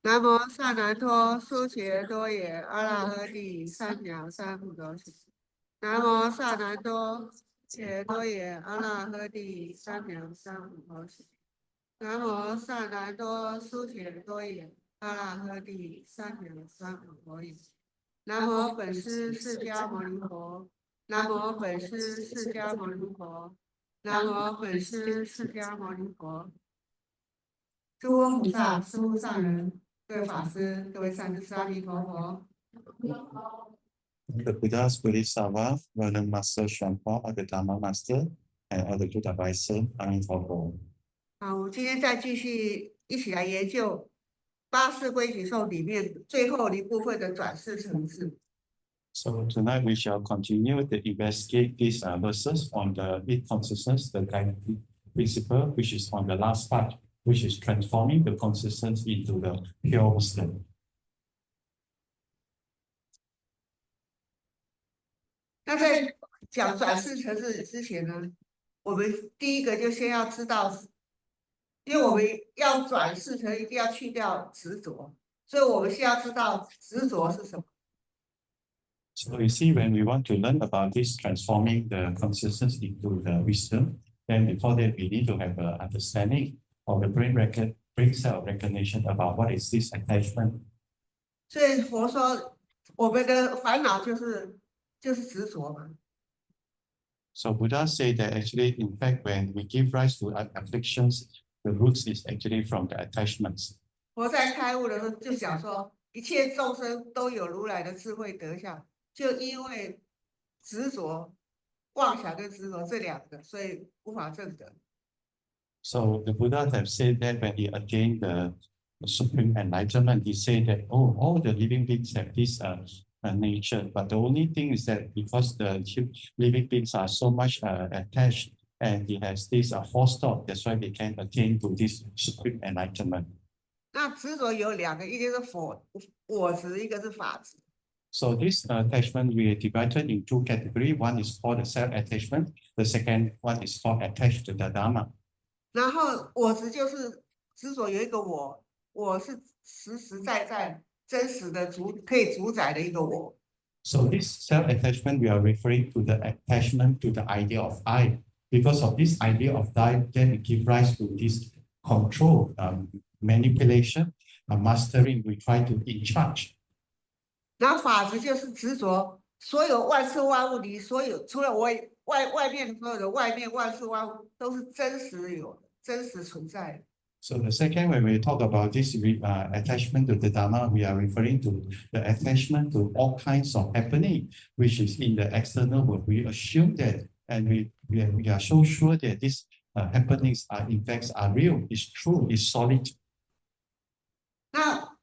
南无萨南多苏羯多耶阿拉诃帝三藐三菩提。南无萨南多苏羯多耶阿拉诃帝三藐三菩提。南无萨南多苏羯多耶阿拉诃帝三藐三菩提。南无本师释迦牟尼佛。南无本师释迦牟尼佛。南无本师释迦牟尼佛。诸佛菩萨、诸佛上人、各位法师、各位善知识，阿弥陀佛。The Buddhas, Bodhisattva, Vernon Master Shampa, the Dharma Master, and all the good advisors, 阿弥陀佛。好，我们今天再继续一起来研究八识规矩颂里面最后一部分的转世层次。So tonight we shall continue to investigate these verses on the eight consciousness, the guiding principle, which is on the last part, which is transforming the consciousness into the pure wisdom. 那在讲转世层次之前呢，我们第一个就先要知道，因为我们要转世层，一定要去掉执着，所以我们先要知道执着是什么。So you see, when we want to learn about this transforming the consciousness into the wisdom, then before that we need to have an understanding of the brain cell recognition about what is this attachment. 所以佛说，我们的烦恼就是执着嘛。So Buddha said that actually, in fact, when we give rise to afflictions, the roots is actually from the attachments. 佛在开悟的时候就讲说，一切众生都有如来的智慧德相，就因为执着、妄想跟执着这两个，所以无法证得。So the Buddha have said that when he attained the supreme enlightenment, he said that, oh, all the living beings have this nature, but the only thing is that because the living beings are so much attached and he has this force thought, that's why they can attain to this supreme enlightenment. 那执着有两个，一个是我执，一个是法执。So this attachment we divided in two categories. One is called the self-attachment. The second one is called attached to the Dharma. 然后我执就是执着有一个我是实实在在真实的可以主宰的一个我。So this self-attachment, we are referring to the attachment to the idea of I. Because of this idea of I, then it gives rise to this control, manipulation, mastering. We try to in charge. 然后法执就是执着所有万事万物里，所有除了我外面所有的外面万事万物都是真实有的、真实存在的。So the second, when we talk about this attachment to the Dharma, we are referring to the attachment to all kinds of happening, which is in the external world. We assume that, and we are so sure that these happenings are in fact are real, is true, is solid. 那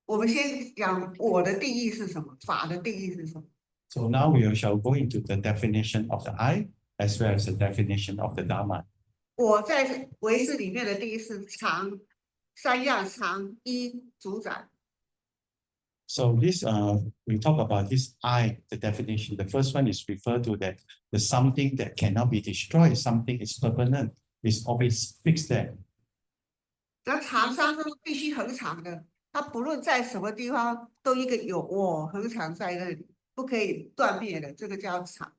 我们先讲我的定义是什么，法的定义是什么。So now we shall go into the definition of the I, as well as the definition of the Dharma. 我在唯识里面的定义是常，三样常一主宰。So this we talk about this I, the definition. The first one is referred to that the something that cannot be destroyed, something is permanent, is always fixed there. 那常三是必须恒常的，它不论在什么地方都一个有我恒常在那里，不可以断灭的，这个叫常。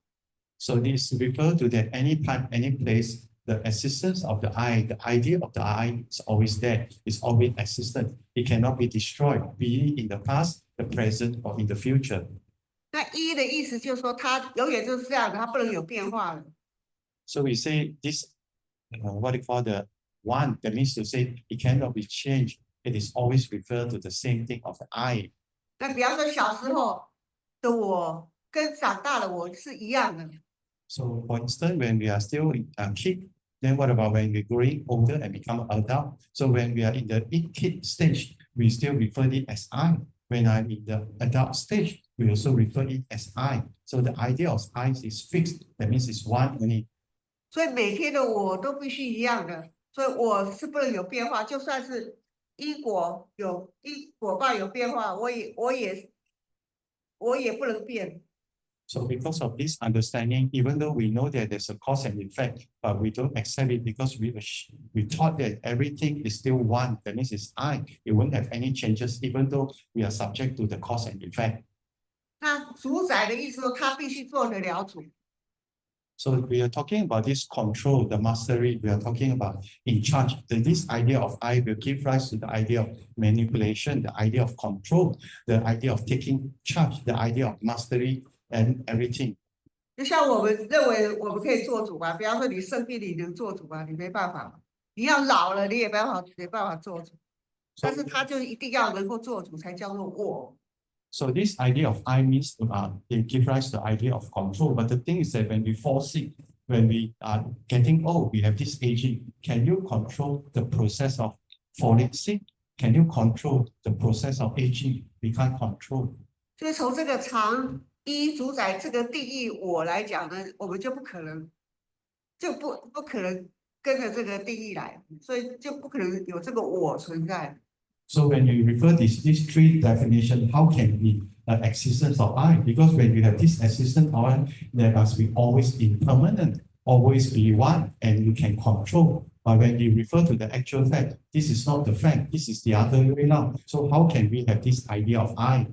So this refer to that any time, any place, the existence of the idea of the I is always there, is always existent. It cannot be destroyed, be it in the past, the present, or in the future. 那一的意思就是说，它永远就是这样的，它不能有变化了。So we say this, what you call the one, that means to say it cannot be changed. It is always referred to the same thing of the I. 那比方说小时候的我跟长大的我是一样的。So for instance, when we are still a kid, then what about when we're growing older and become an adult? So when we are in the kid stage, we still refer it as I. When I'm in the adult stage, we also refer it as I. So the idea of I is fixed. That means it's one only. 所以每天的我都必须一样的，所以我是不能有变化。就算是因果报有变化，我也不能变。So because of this understanding, even though we know that there's a cause and effect, but we don't accept it because we thought that everything is still one. That means it's I. It won't have any changes, even though we are subject to the cause and effect. 那主宰的意思说，他必须做得了主。So we are talking about this control, the mastery. We are talking about in charge. This idea of I will give rise to the idea of manipulation, the idea of control, the idea of taking charge, the idea of mastery and everything. 就像我们认为我们可以做主吧，比方说你生病你能做主吧，你没办法。你要老了你也没办法做主，但是他就一定要能够做主才叫做我。So this idea of I means they give rise to the idea of control. But the thing is that when we fall sick, when we are getting old, we have this aging. Can you control the process of falling sick? Can you control the process of aging? We can't control. 所以从这个常一主宰这个定义我来讲呢，我们就不可能跟着这个定义来，所以就不可能有这个我存在。So when you refer these three definitions, how can be an existence of I? Because when you have this existence of I, there must be always impermanent, always be one, and you can control. But when you refer to the actual fact, this is not the fact, this is the other way around. So how can we have this idea of I?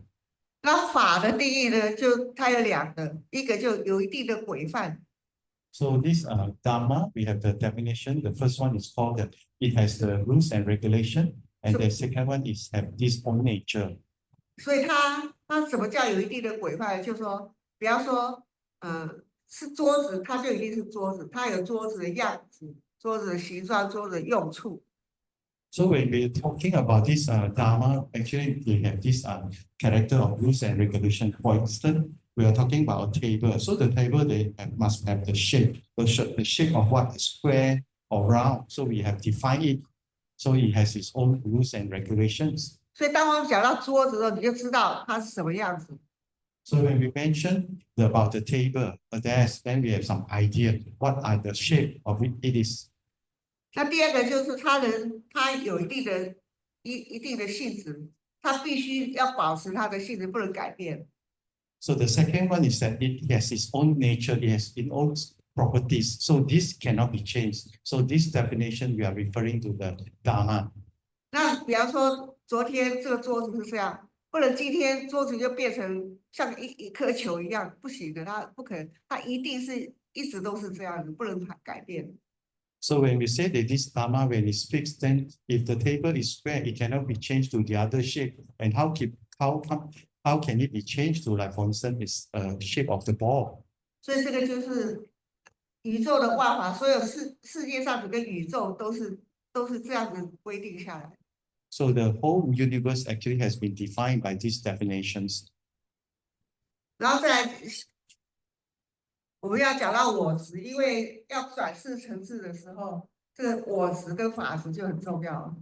那法的定义呢，就它有两个，一个就有一定的规范。So this Dharma, we have the definition. The first one is called that it has the rules and regulation. And the second one is have this own nature. 所以它什么叫有一定的规范？就是说，比方说，是桌子，它就一定是桌子，它有桌子的样子、桌子的形状、桌子的用处。So when we're talking about this Dharma, actually they have this character of rules and regulation. For instance, we are talking about a table. So the table must have the shape. The shape of what is square or round. So we have defined it. So it has its own rules and regulations. 所以当我们讲到桌子的时候，你就知道它是什么样子。So when we mention about the table, a desk, then we have some idea what are the shape of it is. 那第二个就是它有一定的性质，它必须要保持它的性质，不能改变。So the second one is that it has its own nature, it has its own properties. So this cannot be changed. So this definition we are referring to the Dharma. 那比方说，昨天这个桌子是这样，不能今天桌子就变成像一颗球一样，不行的，它不可能，它一定是一直都是这样的，不能改变。So when we say that this Dharma, when it's fixed, then if the table is square, it cannot be changed to the other shape. And how can it be changed to, like for instance, its shape of the ball? 所以这个就是宇宙的万法，所有世界上整个宇宙都是这样子规定下来。So the whole universe actually has been defined by these definitions. 然后再来，我们要讲到我执，因为要转世成智的时候，这个我执跟法执就很重要。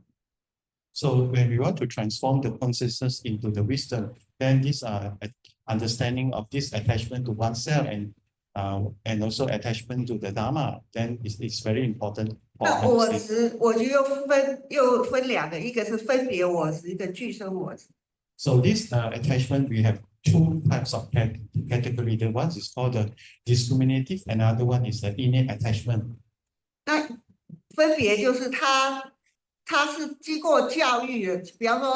So when we want to transform the consciousness into the wisdom, then this understanding of this attachment to oneself and also attachment to the Dharma, then it's very important. 那我执，我就又分两个，一个是分别我执，一个具生我执。So this attachment, we have two types of category. The one is called the discriminative, and another one is the innate attachment. 那分别就是它是经过教育的，比方说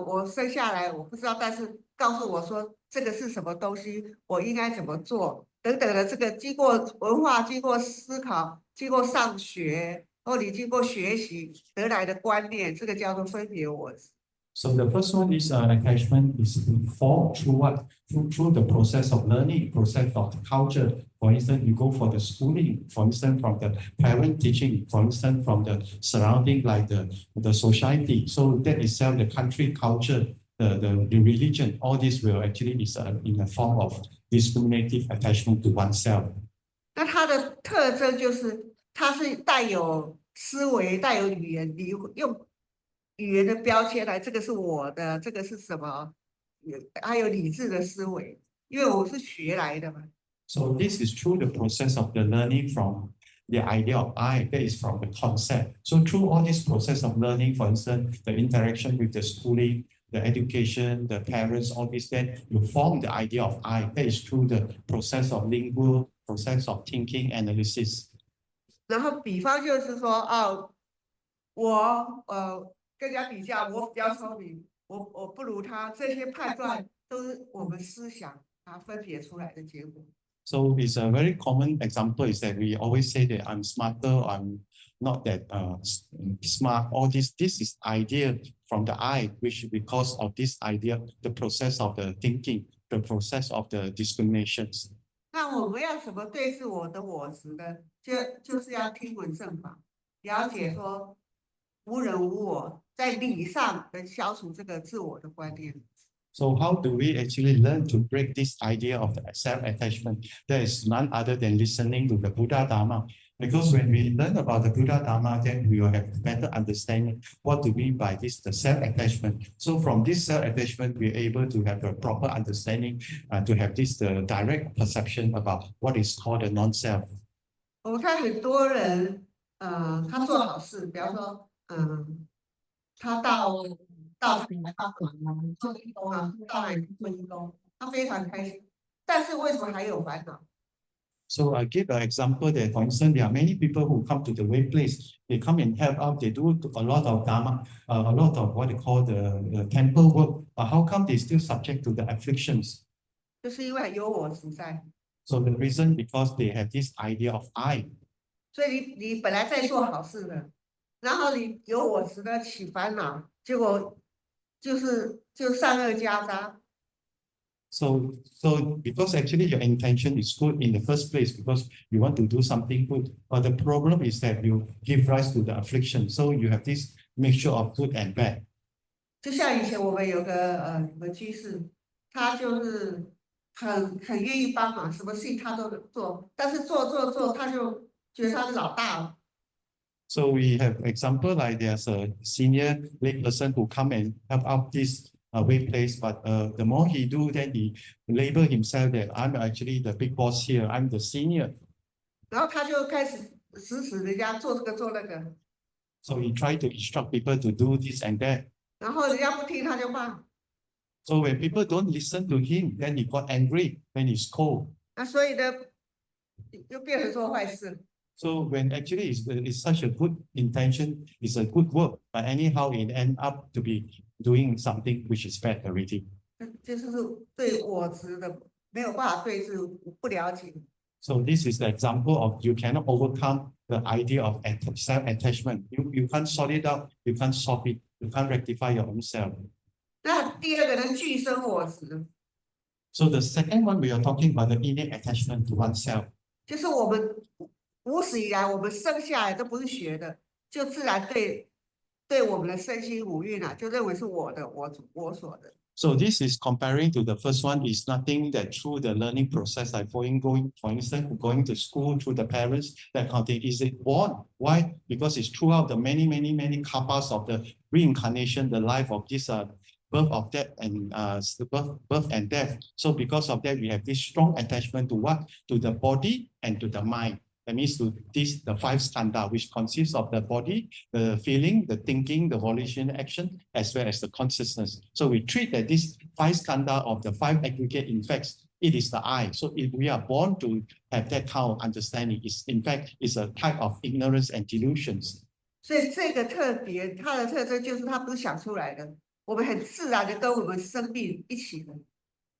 我生下来我不知道，但是告诉我说这个是什么东西，我应该怎么做等等的，这个经过文化、经过思考、经过上学，或你经过学习得来的观念，这个叫做分别我执。So the first one is attachment is formed through what? Through the process of learning, process of the culture. For instance, you go for the schooling, for instance, from the parent teaching, for instance, from the surrounding like the society. So that itself, the country, culture, the religion, all this will actually is in the form of discriminative attachment to oneself. 那它的特征就是它是带有思维、带有语言，你用语言的标签来，这个是我的，这个是什么？还有理智的思维，因为我是学来的嘛。So this is through the process of the learning from the idea of I, that is from the concept. So through all this process of learning, for instance, the interaction with the schooling, the education, the parents, all this, then you form the idea of I, that is through the process of lingual, process of thinking, analysis. 然后比方就是说，我跟人家比较，我比较聪明，我不如他，这些判断都是我们思想分别出来的结果。So it's a very common example is that we always say that I'm smarter, I'm not that smart. All this is idea from the I, which because of this idea, the process of the thinking, the process of the discriminations. 那我们要怎么对治我的我执呢？就是要听闻正法，了解说无人无我，在理上能消除这个自我的观念。So how do we actually learn to break this idea of the self-attachment? There is none other than listening to the Buddha Dharma. Because when we learn about the Buddha Dharma, then we will have better understanding what do we mean by this, the self-attachment. So from this self-attachment, we're able to have a proper understanding, to have this the direct perception about what is called a non-self. 我们看很多人，他做好事，比方说，他到做义工啊，到哪里做义工，他非常开心。但是为什么还有烦恼？ So I give an example that, for instance, there are many people who come to the workplace. They come and help out. They do a lot of dharma, a lot of what they call the temple work. But how come they still subject to the afflictions? 就是因为有我执在。 So the reason because they have this idea of I. 所以你本来在做好事的，然后你有我执的起烦恼，结果就善恶交杂。 So because actually your intention is good in the first place because you want to do something good, but the problem is that you give rise to the affliction. So you have this mixture of good and bad. 就像以前我们有个居士，他就是很愿意帮忙，什么事情他都能做，但是做，他就觉得他是老大了。 So we have example like there's a senior lay person who come and help out this workplace, but the more he do, then he label himself that I'm actually the big boss here, I'm the senior. 然后他就开始指人家做这个做那个。 So he tried to instruct people to do this and that. 然后人家不听他就骂。 So when people don't listen to him, then he got angry, then he scold. 那所以呢，就变成做坏事。 So when actually it's such a good intention, it's a good work, but anyhow it end up to be doing something which is bad already. 就是对我执的没有办法对治，不了解。 So this is the example of you cannot overcome the idea of self-attachment. You can't sort it out, you can't solve it, you can't rectify your own self. 那第二个呢，俱生我执， So the second one we are talking about the innate attachment to oneself. 就是我们无始以来，我们生下来都不是学的，就自然对我们的身心五蕴就认为是我的，我所的。 So this is comparing to the first one is nothing that through the learning process, like for instance, going to school through the parents, that kind of thing, is it born? Why? Because it's throughout the many karmas of the reincarnation, the life of this birth of death and birth and death. So because of that, we have this strong attachment to what? To the body and to the mind. That means to this, the five skandha, which consists of the body, the feeling, the thinking, the volition, action, as well as the consciousness. So we treat that this five skandha of the five aggregate effects, it is the I. So if we are born to have that kind of understanding, in fact, it's a type of ignorance and delusions. 所以这个特别，它的特征就是它不是想出来的，我们很自然的跟我们生命一起的。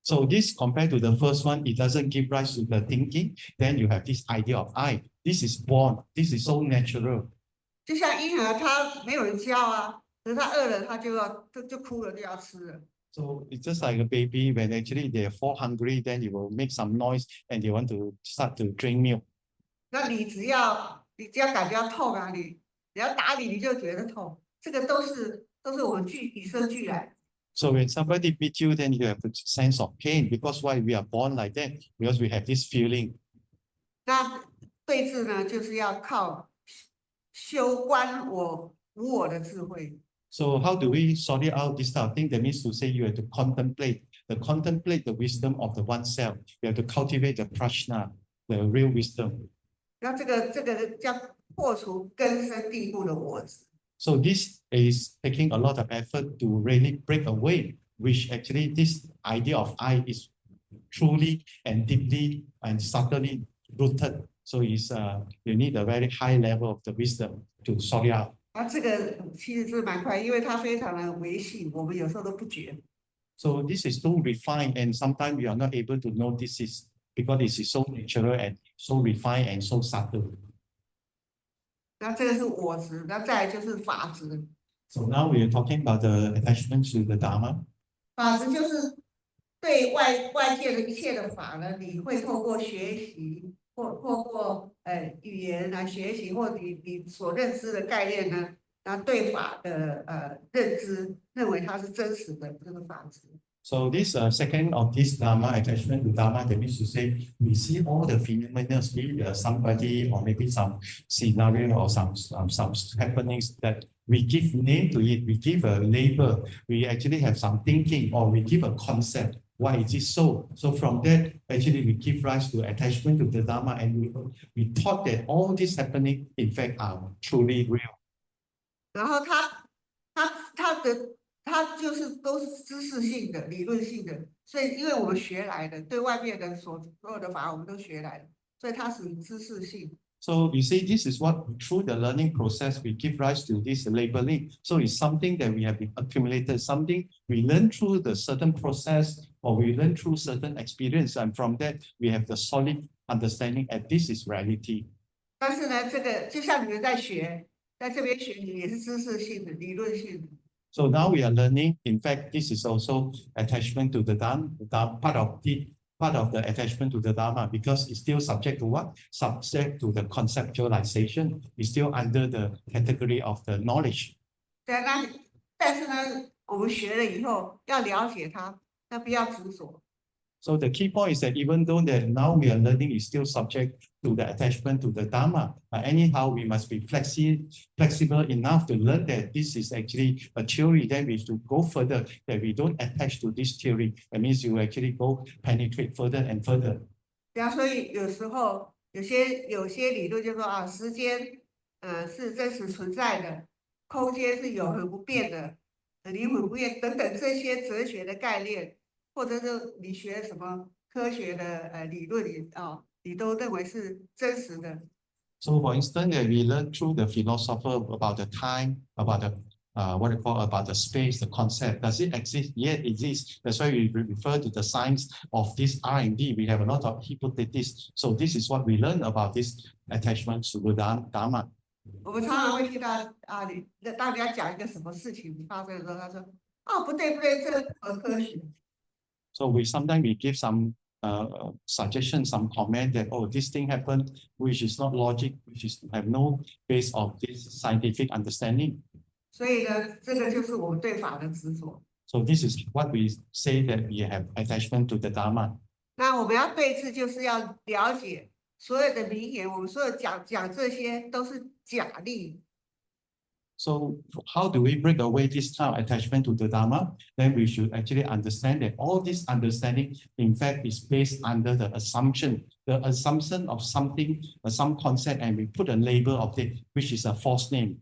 So this compared to the first one, it doesn't give rise to the thinking. Then you have this idea of I. This is born. This is so natural. 就像婴儿，他没有人教啊，可是他饿了，他就哭了，就要吃了。So it's just like a baby when actually they fall hungry, then you will make some noise and they want to start to drink milk. 那你只要感觉到痛啊，你要打你就觉得痛，这个都是我们与生俱来。So when somebody beat you, then you have a sense of pain because why we are born like that? Because we have this feeling. 那对治呢，就是要靠修观无我的智慧。So how do we sort it out this type of thing? That means to say you have to contemplate the wisdom of the oneself. You have to cultivate the prajna, the real wisdom. 那这个叫破除根深蒂固的我执。So this is taking a lot of effort to really break away, which actually this idea of I is truly and deeply and subtly rooted. So it's you need a very high level of the wisdom to sort it out. 这个其实是蛮快，因为它非常的微细，我们有时候都不觉。So this is too refined, and sometimes we are not able to notice this because this is so natural and so refined and so subtle. 那这个是我执，那再来就是法执。So now we are talking about the attachment to the Dharma. 法执就是对外界的一切的法呢，你会透过学习或透过语言来学习，或你所认知的概念呢，那对法的认知，认为它是真实的这个法执。So this second of this Dharma, attachment to Dharma, that means to say we see all the phenomena, be somebody or maybe some scenario or some happenings that we give name to it, we give a label, we actually have some thinking or we give a concept. Why is it so? So from that, actually we give rise to attachment to the Dharma, and we thought that all this happening in fact are truly real. 然后它就是都是知识性的、理论性的，所以因为我们学来的，对外面的所有的法我们都学来的，所以它属于知识性。So you see, this is what through the learning process we give rise to this labeling. So it's something that we have been accumulated, something we learn through the certain process or we learn through certain experience, and from that we have the solid understanding that this is reality. 但是呢，这个就像你们在这边学，你也是知识性的、理论性的。So now we are learning. In fact, this is also attachment to the Dharma, part of the attachment to the Dharma, because it's still subject to what? Subject to the conceptualization. It's still under the category of the knowledge. 对，但是呢，我们学了以后要了解它，那不要执着。So the key point is that even though that now we are learning is still subject to the attachment to the Dharma, anyhow we must be flexible enough to learn that this is actually a theory. Then we should go further, that we don't attach to this theory. That means you actually go penetrate further and further. 对啊，所以有时候有些理论就说啊，时间是真实存在的，空间是永恒不变的，灵魂不变等等这些哲学的概念。或者是你学什么科学的理论你都认为是真实的。So for instance, we learn through the philosopher about the time, about the what we call about the space, the concept. Does it exist? Yes, it exists. That's why we refer to the science of this R&D. We have a lot of hypotheses. So this is what we learn about this attachment to the Dharma. 我们常常会听到当人家讲一个什么事情发生的时候，他说不对，这不科学。So sometimes we give some suggestions, some comment that this thing happened, which is not logic, which is have no base of this scientific understanding. 所以呢，这个就是我们对法的执着。So this is what we say that we have attachment to the Dharma. 那我们要对治，就是要了解所有的名言，我们所有讲这些都是假立。So how do we break away this kind of attachment to the Dharma? Then we should actually understand that all this understanding, in fact, is based under the assumption of something, some concept, and we put a label of it, which is a false name.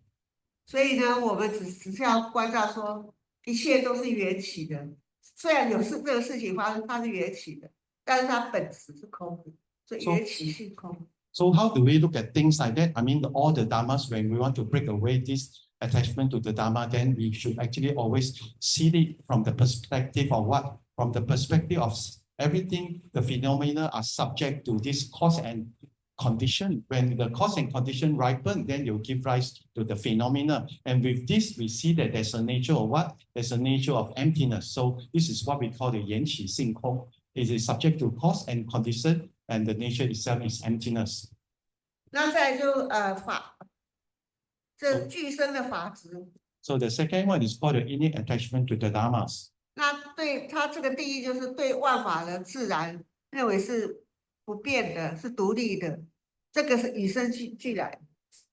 所以呢，我们只是要关照说，一切都是缘起的。虽然这个事情发生，它是缘起的，但是它本质是空的，所以缘起性空。So how do we look at things like that? I mean, all the Dharmas, when we want to break away this attachment to the Dharma, then we should actually always see it from the perspective of what? from the perspective of everything, the phenomena are subject to this cause and condition. When the cause and condition ripen, then you give rise to the phenomena. And with this, we see that there's a nature of what? There's a nature of emptiness. So this is what we call the 缘起性空. It is subject to cause and condition, and the nature itself is emptiness. 那再来就这具身的法执。So the second one is called the innate attachment to the dharmas. 那对它这个定义就是对万法的自然认为是不变的，是独立的，这个是与生俱来。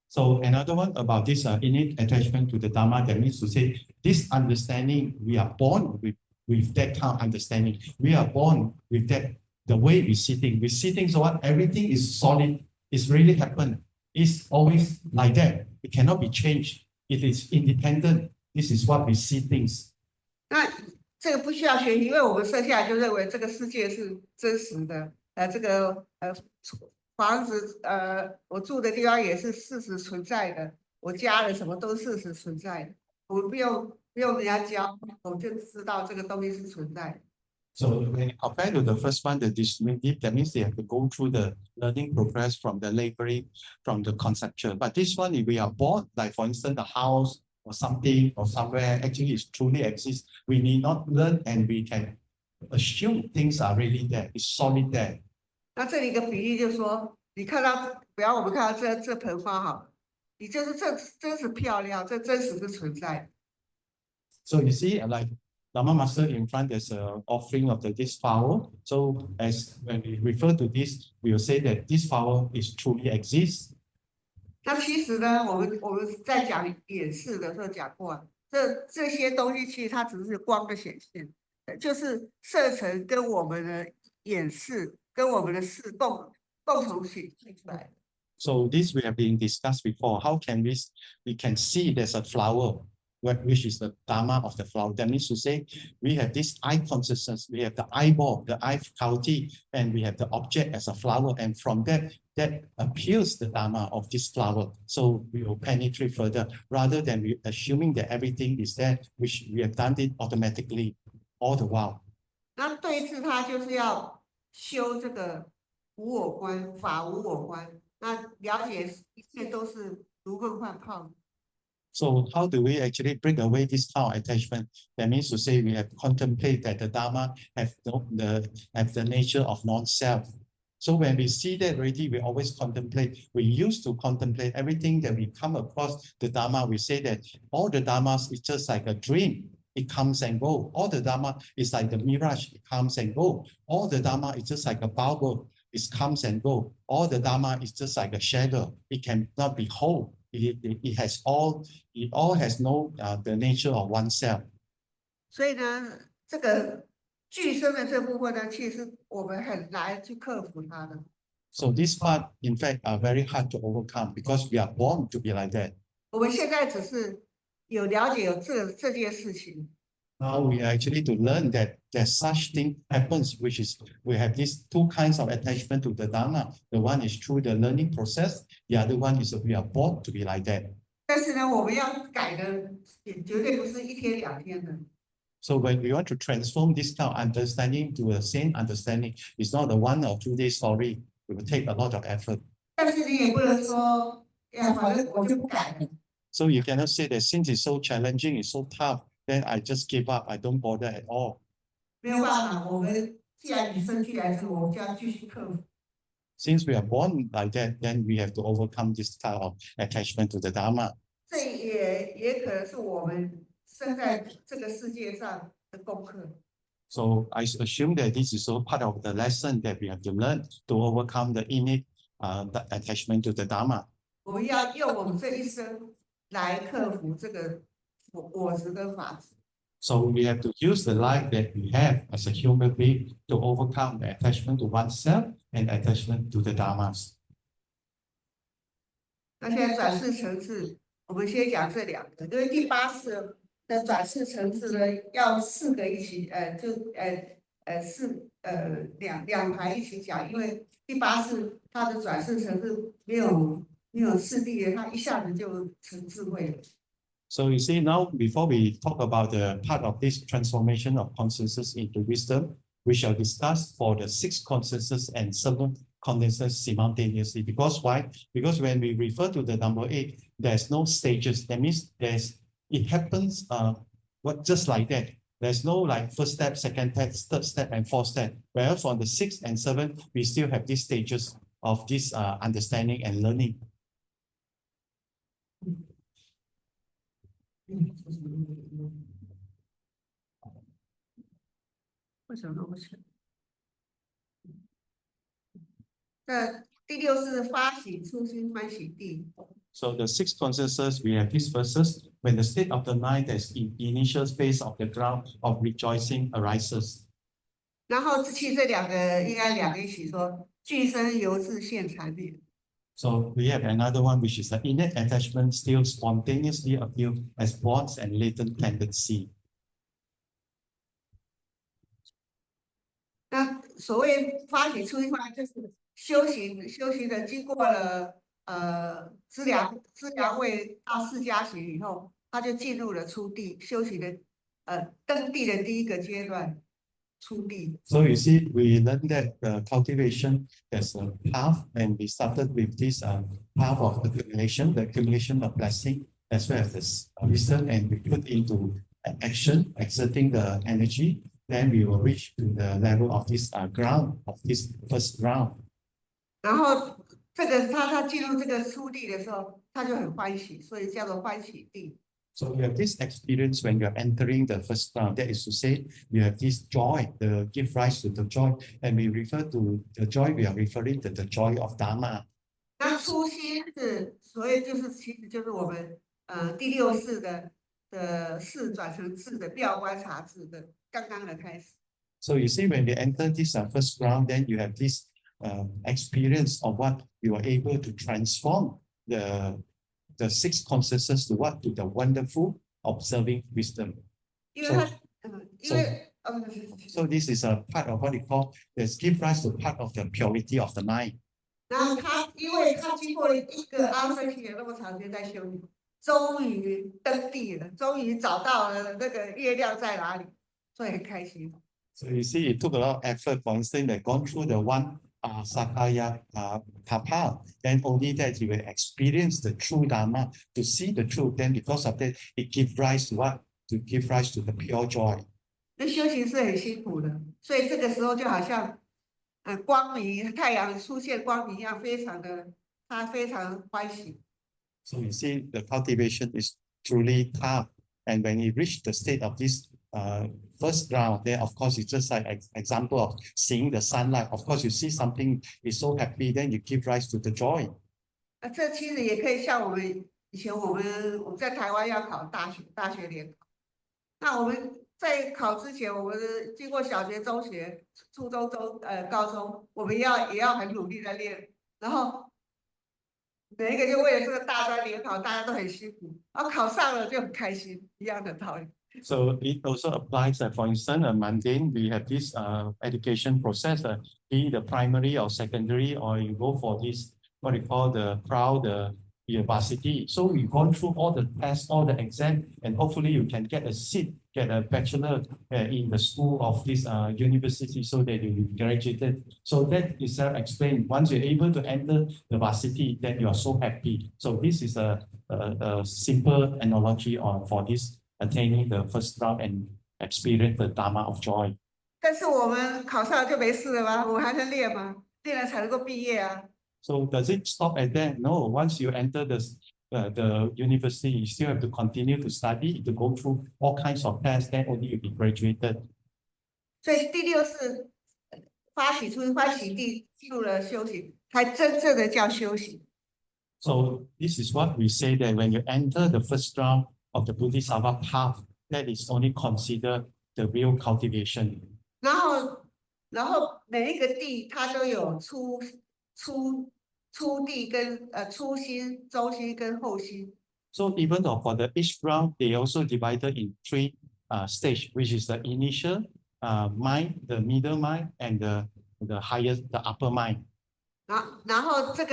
So another one about this innate attachment to the Dharma, that means to say this understanding, we are born with that kind of understanding. We are born with that, the way we see things. We see things, so what? Everything is solid. It's really happened. It's always like that. It cannot be changed. It is independent. This is what we see things. 那这个不需要学习，因为我们生下来就认为这个世界是真实的。这个房子我住的地方也是事实存在的，我家人什么都是事实存在的，我们不用人家教，我们就知道这个东西是存在的。So when compared to the first one, the distinctive, that means they have to go through the learning progress from the laboring, from the conceptual. But this one, if we are born, like for instance, the house or something or somewhere actually it truly exists, we need not learn and we can assume things are really there, it's solid there. 那这里一个比喻就是说，你看到，比方我们看到这盆花好了，你就是这真是漂亮，这真实是存在的。So you see, like Dharma Master in front, there's an offering of this flower. So as when we refer to this, we will say that this flower is truly exists. 那其实呢，我们在讲演示的时候讲过，这些东西其实它只是光的显现，就是色尘跟我们的演示跟我们的事共同显现出来的。So this we have been discussed before. How can we can see there's a flower, which is the Dharma of the flower. That means to say we have this eye consciousness, we have the eyeball, the eye faculty, and we have the object as a flower. And from that appears the Dharma of this flower. So we will penetrate further rather than we assuming that everything is there, which we have done it automatically all the while. 那对治它就是要修这个无我观，法无我观。那了解一切都是如梦幻泡。So how do we actually break away this kind of attachment? That means to say we have to contemplate that the Dharma have the nature of non-self. So when we see that already, we always contemplate. We used to contemplate everything that we come across the Dharma. We say that all the Dharmas is just like a dream. It comes and goes. All the Dharma is like the mirage. It comes and goes. All the Dharma is just like a bubble. It comes and goes. All the Dharma is just like a shadow. It cannot be whole. It all has no the nature of oneself. 所以呢，这个具身的这部分呢，其实我们很难去克服它的。So this part, in fact, are very hard to overcome because we are born to be like that. 我们现在只是有了解有这件事情。Now we are actually to learn that there's such thing happens, which is we have these two kinds of attachment to the Dharma. The one is through the learning process. The other one is that we are born to be like that. 但是呢，我们要改的也绝对不是一天两天的。So when we want to transform this kind of understanding to a same understanding, it's not a 1 or 2 day story. It will take a lot of effort. 但是你也不能说，反正我就不改了。So you cannot say that since it's so challenging, it's so tough, then I just give up. I don't bother at all. 没有办法，我们既然与生俱来之后，我们就要继续克服。Since we are born like that, then we have to overcome this type of attachment to the Dharma. 这也可能是我们生在这个世界上的功课。So I assume that this is all part of the lesson that we have to learn to overcome the innate the attachment to the Dharma. 我们要用我们这一生来克服这个我执跟法执。So we have to use the life that we have as a human being to overcome the attachment to oneself and attachment to the Dharmas. 那现在转世层次，我们先讲这两个，因为第8次的转世层次呢，要4个一起，两排一起讲，因为第8次它的转世层次没有次第的，它一下子就成智慧了。So you see now, before we talk about the part of this transformation of consciousness into wisdom, we shall discuss for the 6 consciousness and 7 consciousness simultaneously. Because why? Because when we refer to the number 8, there's no stages. That means it happens just like that. There's no like first step, second step, third step, and fourth step. Whereas on the 6 and 7, we still have these stages of this understanding and learning. 为什么弄不起来？这第6是发喜、初心、欢喜地。So the 6 consciousness, we have these verses when the state of the mind as in initial phase of the ground of rejoicing arises. 然后其实这2个应该2个一起说，具身由自现缠灭。So we have another one which is the innate attachment still spontaneously appear as bonds and latent tendency. 那所谓发起初心法，就是修行的经过了资粮位到4加行以后，他就进入了初地修行的登地的第1个阶段。So you see, we learned that cultivation is a path, and we started with this path of accumulation, the accumulation of blessing, as well as this wisdom, and we put into action, exerting the energy. Then we will reach to the level of this ground, of this first ground. 然后这个他进入这个初地的时候，他就很欢喜，所以叫做欢喜地。So you have this experience when you're entering the first round. That is to say, you have this joy, give rise to the joy. And we refer to the joy, we are referring to the joy of Dharma. 那初心是，所以其实就是我们第6世的事转成智的标观察智的刚刚的开始。So you see, when you enter this first round, then you have this experience of what you are able to transform the 6 consciousness to what? To the wonderful observing wisdom. So this is a part of what we call this give rise to part of the purity of the mind. 然后因为他经过了1个alteration的那么长时间在修行，终于登地了，终于找到了那个月亮在哪里，所以很开心。So you see, it took a lot of effort. For instance, they've gone through the 1 Sakaya Tapa, then only that you will experience the true Dharma, to see the truth. Then because of that, it gives rise to what? To give rise to the pure joy. 那修行是很辛苦的，所以这个时候就好像光明，太阳出现光明一样，他非常欢喜。So you see, the cultivation is truly tough, and when you reach the state of this first round, then of course it's just like example of seeing the sunlight. Of course, you see something is so happy, then you give rise to the joy. 这其实也可以像以前我们在台湾要考大学联考，那我们在考之前，我们经过小学、中学、初中、高中，我们也要很努力的练，然后每一个就为了这个大专联考，大家都很辛苦，然后考上了就很开心，一样的道理。So it also applies that, for instance, a mundane, we have this education process, be the primary or secondary, or you go for this, what we call the proud university. So we've gone through all the tests, all the exams, and hopefully you can get a seat, get a bachelor in the school of this university, so that you graduated. So that is explained. Once you're able to enter the varsity, then you are so happy. So this is a simple analogy for this attaining the first round and experience the Dharma of joy. 但是我们考上了就没事了吗？我们还能练吗？练了才能够毕业啊。So does it stop at that? No. Once you enter the university, you still have to continue to study, to go through all kinds of tests, then only you'll be graduated. 所以第6是发起出欢喜地进入了修行，才真正的叫修行。So this is what we say, that when you enter the first round of the Bodhisattva path, that is only considered the real cultivation. 然后每一个地它都有初地跟初心、中心跟后心。So even for each round, they also divided in 3 stages, which is the initial mind, the middle mind, and the highest, the upper mind. 然后这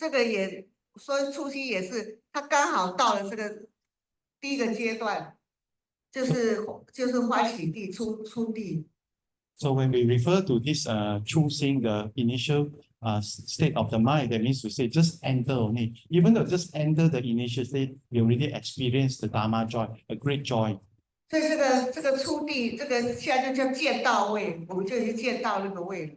个也说初心也是，他刚好到了这个第一个阶段就是欢喜地出地。So when we refer to this choosing the initial state of the mind, that means to say just enter only. Even though just enter the initial state, you already experience the Dharma joy, a great joy. 所以这个出地，这个现在就叫见到位，我们就已经见到那个位了。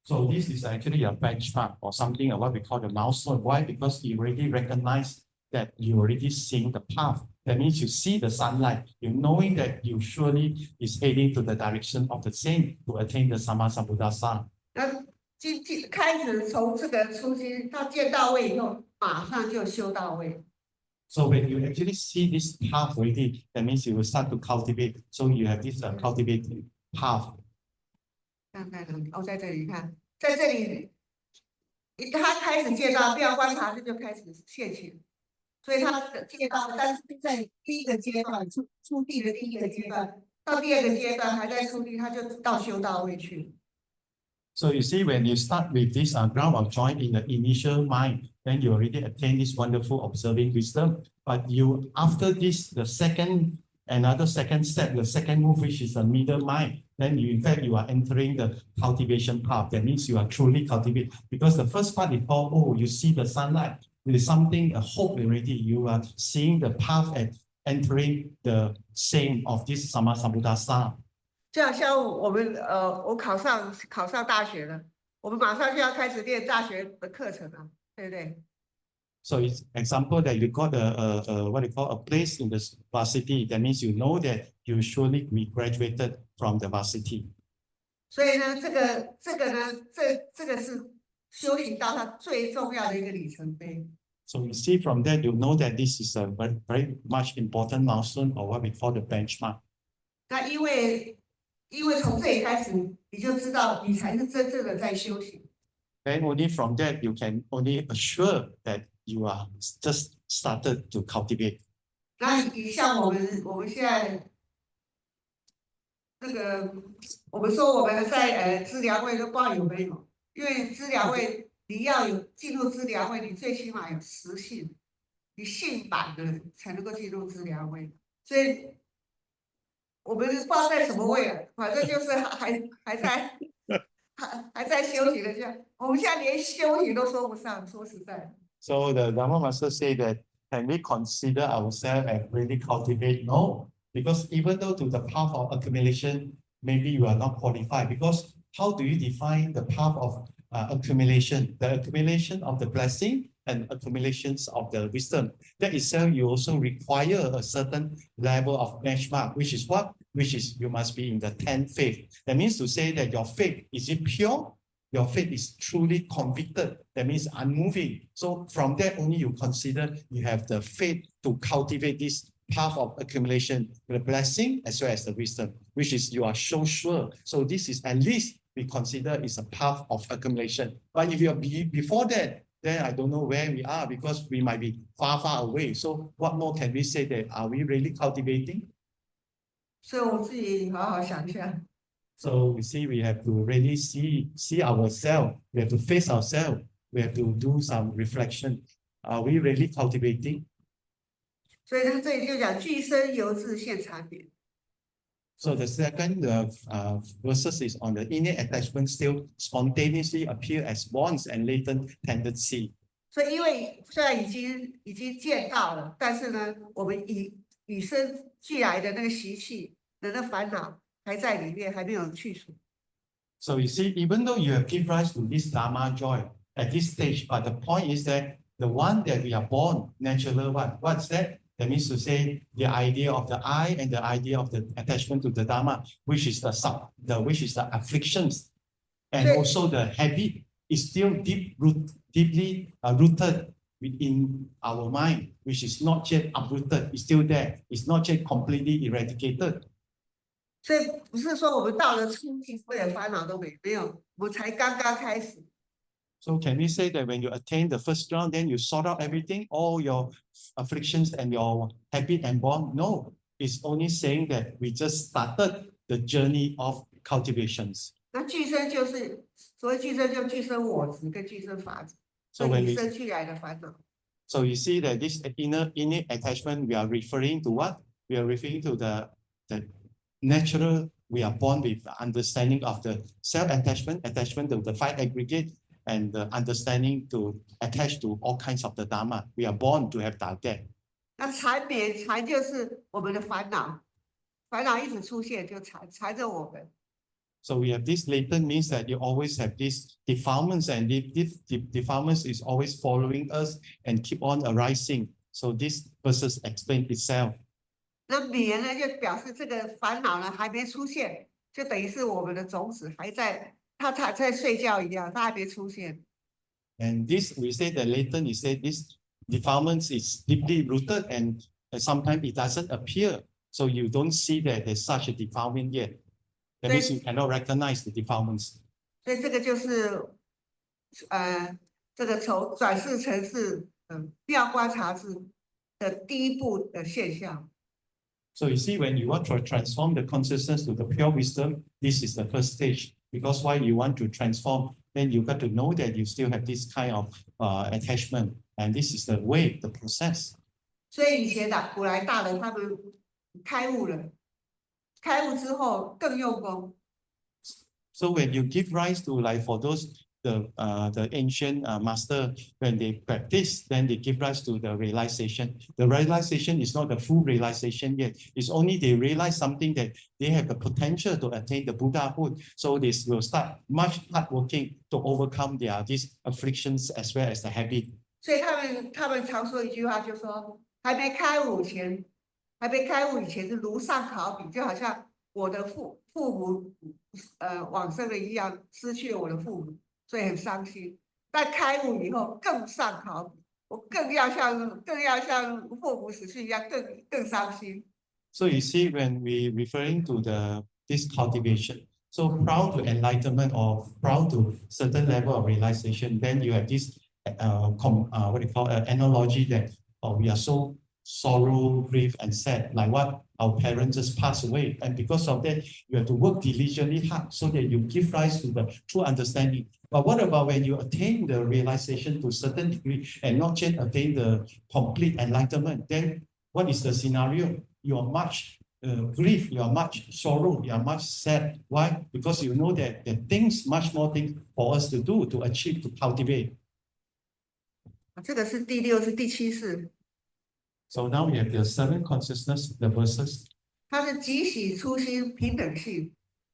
So this is actually a benchmark or something of what we call the milestone. Why? Because you already recognize that you already seeing the path. That means you see the sunlight, you knowing that you surely is heading to the direction of the same to attain the Sammasambuddhasa. 那开始从这个初心到见到位以后，马上就修到位。So when you actually see this path already, that means you will start to cultivate. So you have this cultivating path. 看在哪里？哦，在这里看，在这里，他开始见到，不要观察，这就开始现前。所以他见到，但是在第一个阶段出地的第一个阶段，到第二个阶段还在出地，他就到修到位去。So you see, when you start with this ground of joy in the initial mind, then you already attain this wonderful observing wisdom. But you, after this, another second step, the second move, which is the middle mind, then you, in fact, you are entering the cultivation path. That means you are truly cultivating. Because the first part is called, oh, you see the sunlight. There is something, a hope already. You are seeing the path and entering the same of this Sammasambuddhasa. 像我们我考上大学了，我们马上就要开始练大学的课程了，对不对？ So it's example that you got what you call a place in the varsity. That means you know that you surely be graduated from the varsity. 所以呢，这个是修行到它最重要的一个里程碑。So you see from that, you know that this is a very much important milestone or what we call the benchmark. 那因为从这里开始，你就知道你才是真正的在修行。And only from that you can only assure that you are just started to cultivate. 那像我们现在那个，我们说我们在资疗会都不知道有没有，因为资疗会你要有进入资疗会，你最起码有实信，你信满了才能够进入资疗会。所以我们不知道在什么位了，反正就是还在修行的这样。我们现在连修行都说不上，说实在。So the Dharma Master say that can we consider ourselves and really cultivate? No, because even though to the path of accumulation, maybe you are not qualified. Because how do you define the path of accumulation? The accumulation of the blessing and accumulations of the wisdom. That itself, you also require a certain level of benchmark, which is what? Which is you must be in the 10th faith. That means to say that your faith, is it pure? Your faith is truly convicted. That means unmoving. So from that only you consider you have the faith to cultivate this path of accumulation, the blessing as well as the wisdom, which is you are so sure. So this is at least we consider is a path of accumulation. But if you are before that, then I don't know where we are because we might be far away. So what more can we say that are we really cultivating? 所以我自己好好想一下。So you see, we have to really see ourselves. We have to face ourselves. We have to do some reflection. Are we really cultivating? 所以他这里就讲具身由自现产品。So the second verses is on the innate attachment still spontaneously appear as bonds and latent tendency. 所以因为虽然已经见到了，但是呢，我们与生俱来的那个习气、那个烦恼还在里面，还没有去除。So you see, even though you have given rise to this Dharma joy at this stage, but the point is that the one that we are born, natural one, what's that? That means to say the idea of the I and the idea of the attachment to the Dharma, which is the afflictions, and also the habit is still deeply rooted within our mind, which is not yet uprooted, it's still there, it's not yet completely eradicated. 所以不是说我们到了初期，所有烦恼都没有，我们才刚刚开始。So can we say that when you attain the first round, then you sort out everything, all your afflictions and your habit and bond? No, it's only saying that we just started the journey of cultivations. 那具身就是所谓具身，就具身我执跟具身法执， So 与生俱来的烦恼。So you see that this innate attachment, we are referring to what? We are referring to the natural, we are born with the understanding of the self-attachment, attachment to the five aggregate, and the understanding to attach to all kinds of the Dharma. We are born to have that. 那缠绵缠就是我们的烦恼，烦恼一直出现就缠着我们。So we have this latent means that you always have these defilements, and this defilements is always following us and keep on arising. So this verses explain itself. 那眠呢，就表示这个烦恼呢还没出现，就等于是我们的种子还在，它在睡觉一样，它还没出现。And this, we say that latent, we say this defilements is deeply rooted, and sometimes it doesn't appear. So you don't see that there's such a defilement yet. That means you cannot recognize the defilements. 所以这个就是这个从转世成是妙观察智的第一步的现象。So you see, when you want to transform the consciousness to the pure wisdom, this is the first stage. Because why you want to transform, then you got to know that you still have this kind of attachment, and this is the way, the process. 所以以前的古来大人他们开悟了，开悟之后更用功。So when you give rise to, like, for those the ancient master, when they practice, then they give rise to the realization. The realization is not the full realization yet. It's only they realize something that they have the potential to attain the Buddhahood. So they will start much hard working to overcome these afflictions as well as the habit. 所以他们常说一句话，就说还没开悟以前是如上考比，就好像我的父母往生了一样，失去了我的父母。所以很伤心，但开悟以后更上考比，我更要像父母死去一样，更伤心。So you see, when we referring to this cultivation, so proud to enlightenment or proud to certain level of realization, then you have this what do you call analogy that we are so sorrow, grief, and sad, like what our parents just passed away, and because of that, you have to work diligently hard so that you give rise to the true understanding. But what about when you attain the realization to a certain degree and not yet attain the complete enlightenment? Then what is the scenario? You are much grief, you are much sorrow, you are much sad. Why? Because you know that there are things, much more things for us to do, to achieve, to cultivate. 这个是第六，是第七世。So now we have the seven consciousness, the verses. 它是即喜初心平等性。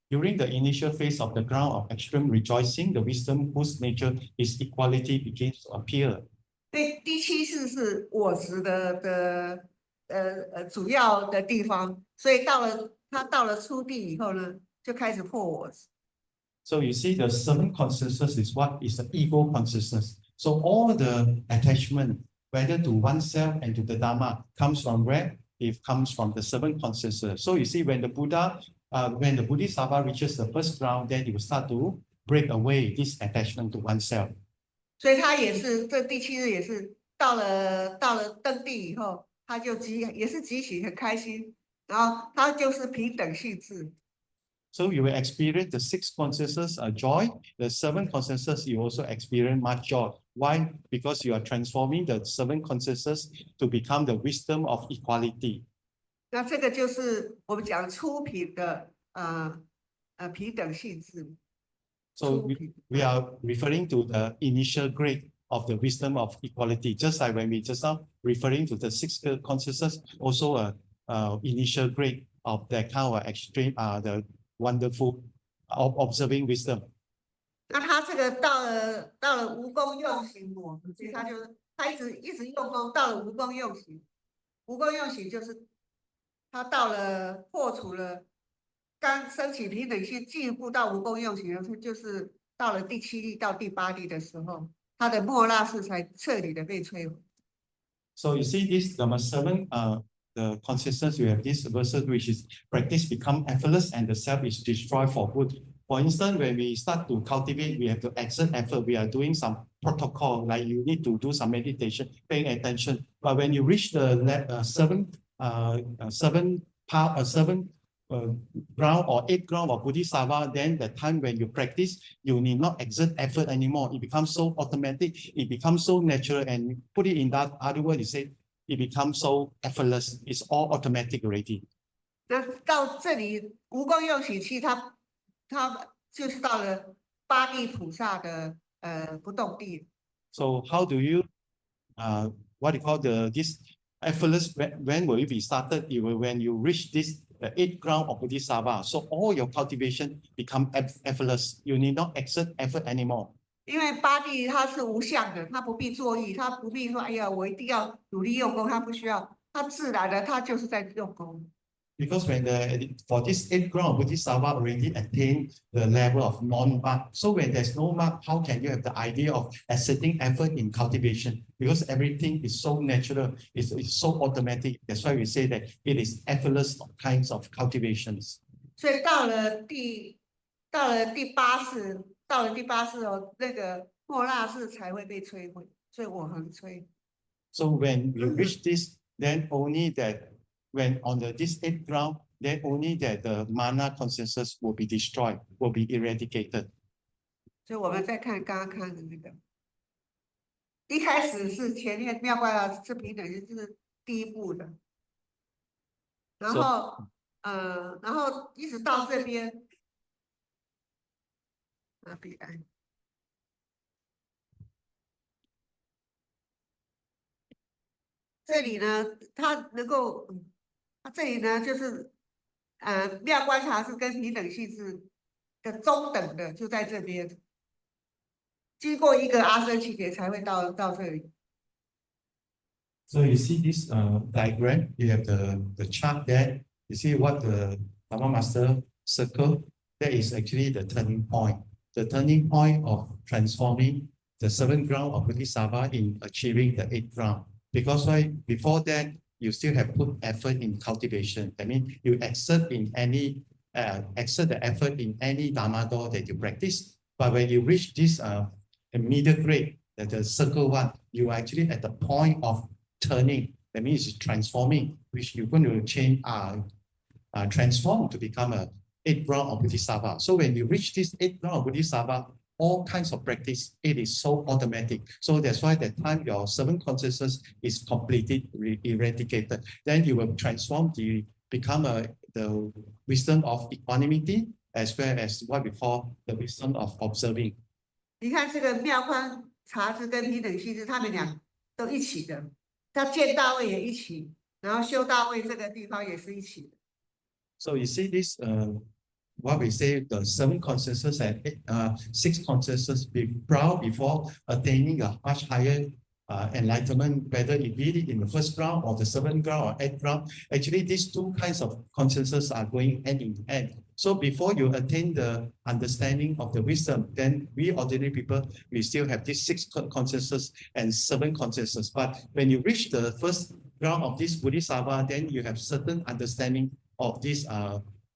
During the initial phase of the ground of extreme rejoicing, the wisdom whose nature is equality begins to appear. 对，第七世是我执的主要的地方，所以到了初地以后呢，就开始破我执。So you see, the seven consciousness is what is the ego consciousness. So all the attachment, whether to oneself and to the Dharma, comes from where? It comes from the seven consciousness. So you see, when the Bodhisattva reaches the first ground, then he will start to break away this attachment to oneself. 所以他也是这第七日也是到了登地以后，他就也是即喜很开心，然后他就是平等性质。So you will experience the six consciousness joy. The seven consciousness you also experience much joy. Why? Because you are transforming the seven consciousness to become the wisdom of equality. 那这个就是我们讲初品的平等性质。So we are referring to the initial grade of the wisdom of equality, just like when we just now referring to the six consciousness, also a initial grade of that kind of extreme the wonderful observing wisdom. 那他这个到了无功用行模，所以他一直用功，到了无功用行。无功用行就是他到了破除了刚升起平等性，进一步到无功用行的时候，就是到了第七力到第八力的时候，他的末那识才彻底的被摧毁。So you see this number seven, the consciousness, you have this verses which is practice become effortless and the self is destroyed for good. For instance, when we start to cultivate, we have to exert effort. We are doing some protocol, like you need to do some meditation, paying attention. But when you reach the seven ground or 8th ground of Bodhisattva, then the time when you practice, you need not exert effort anymore. It becomes so automatic, it becomes so natural, and put it in that other word, you say it becomes so effortless. It's all automatic already. 那到这里无功用行器，它就是到了八地菩萨的不动地。So how do you what do you call this effortless? When will it be started? It will when you reach this the 8th ground of Bodhisattva. So all your cultivation become effortless. You need not exert effort anymore. 因为八地它是无相的，它不必作意，它不必说哎呀我一定要努力用功，它不需要，它自然的，它就是在用功。Because when for this 8th ground, Bodhisattva already attained the level of non-mark. So when there's no mark, how can you have the idea of exerting effort in cultivation? Because everything is so natural, it's so automatic. That's why we say that it is effortless kinds of cultivations. 所以到了第八世哦，那个莫那世才会被摧毁，所以我恒摧。So when you reach this, then only that when on this 8th ground, then only that the mana consciousness will be destroyed, will be eradicated. 所以我们再看刚刚看的那个，一开始是前面妙观啊，是平等就是第一步的，然后然后一直到这边，彼岸。这里呢，它能够，它这里呢就是妙观察是跟平等性质的中等的，就在这边，经过一个阿僧祇劫才会到这里。So you see this diagram, you have the chart there. You see what the Dharma Master circle, that is actually the turning point. The turning point of transforming the 7th ground of Bodhisattva in achieving the 8th ground. Because why? Before that, you still have put effort in cultivation. I mean, you exert the effort in any Dharma door that you practice. But when you reach this middle grade, the circle one, you are actually at the point of turning. That means it's transforming, which you're going to change, transform to become a 8th ground of Bodhisattva. So when you reach this 8th ground of Bodhisattva, all kinds of practice, it is so automatic. So that's why that time your 7th consciousness is completely eradicated. Then you will transform become the wisdom of equanimity as well as what we call the wisdom of observing. 你看这个妙观察智跟平等性质，他们俩都一起的，他见大位也一起，然后修大位这个地方也是一起的。So you see this, what we say, the 7 consciousness and 6 consciousness be proud before attaining a much higher enlightenment, whether it be in the 1st ground or the 7th ground or 8th ground. Actually, these 2 kinds of consciousness are going hand in hand. So before you attain the understanding of the wisdom, then we ordinary people, we still have this 6 consciousness and 7 consciousness. But when you reach the 1st ground of this Bodhisattva, then you have certain understanding of this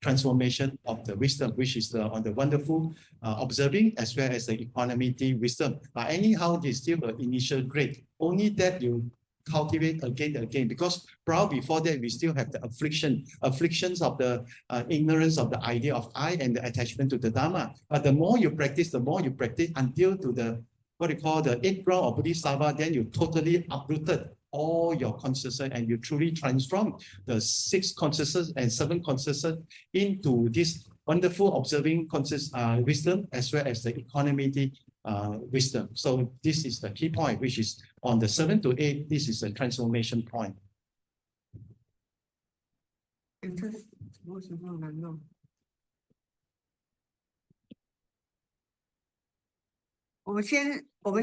transformation of the wisdom, which is on the wonderful observing as well as the equanimity wisdom. But anyhow, there's still an initial grade. Only that you cultivate again and again, because probably before that we still have the afflictions of the ignorance of the idea of I and the attachment to the Dharma. But the more you practice until to the what you call the 8th ground of Bodhisattva, then you totally uprooted all your consciousness and you truly transform the 6 consciousness and 7 consciousness into this wonderful observing wisdom as well as the equanimity wisdom. So this is the key point, which is on the 7 to 8, this is a transformation point. 这是为什么难弄？我们现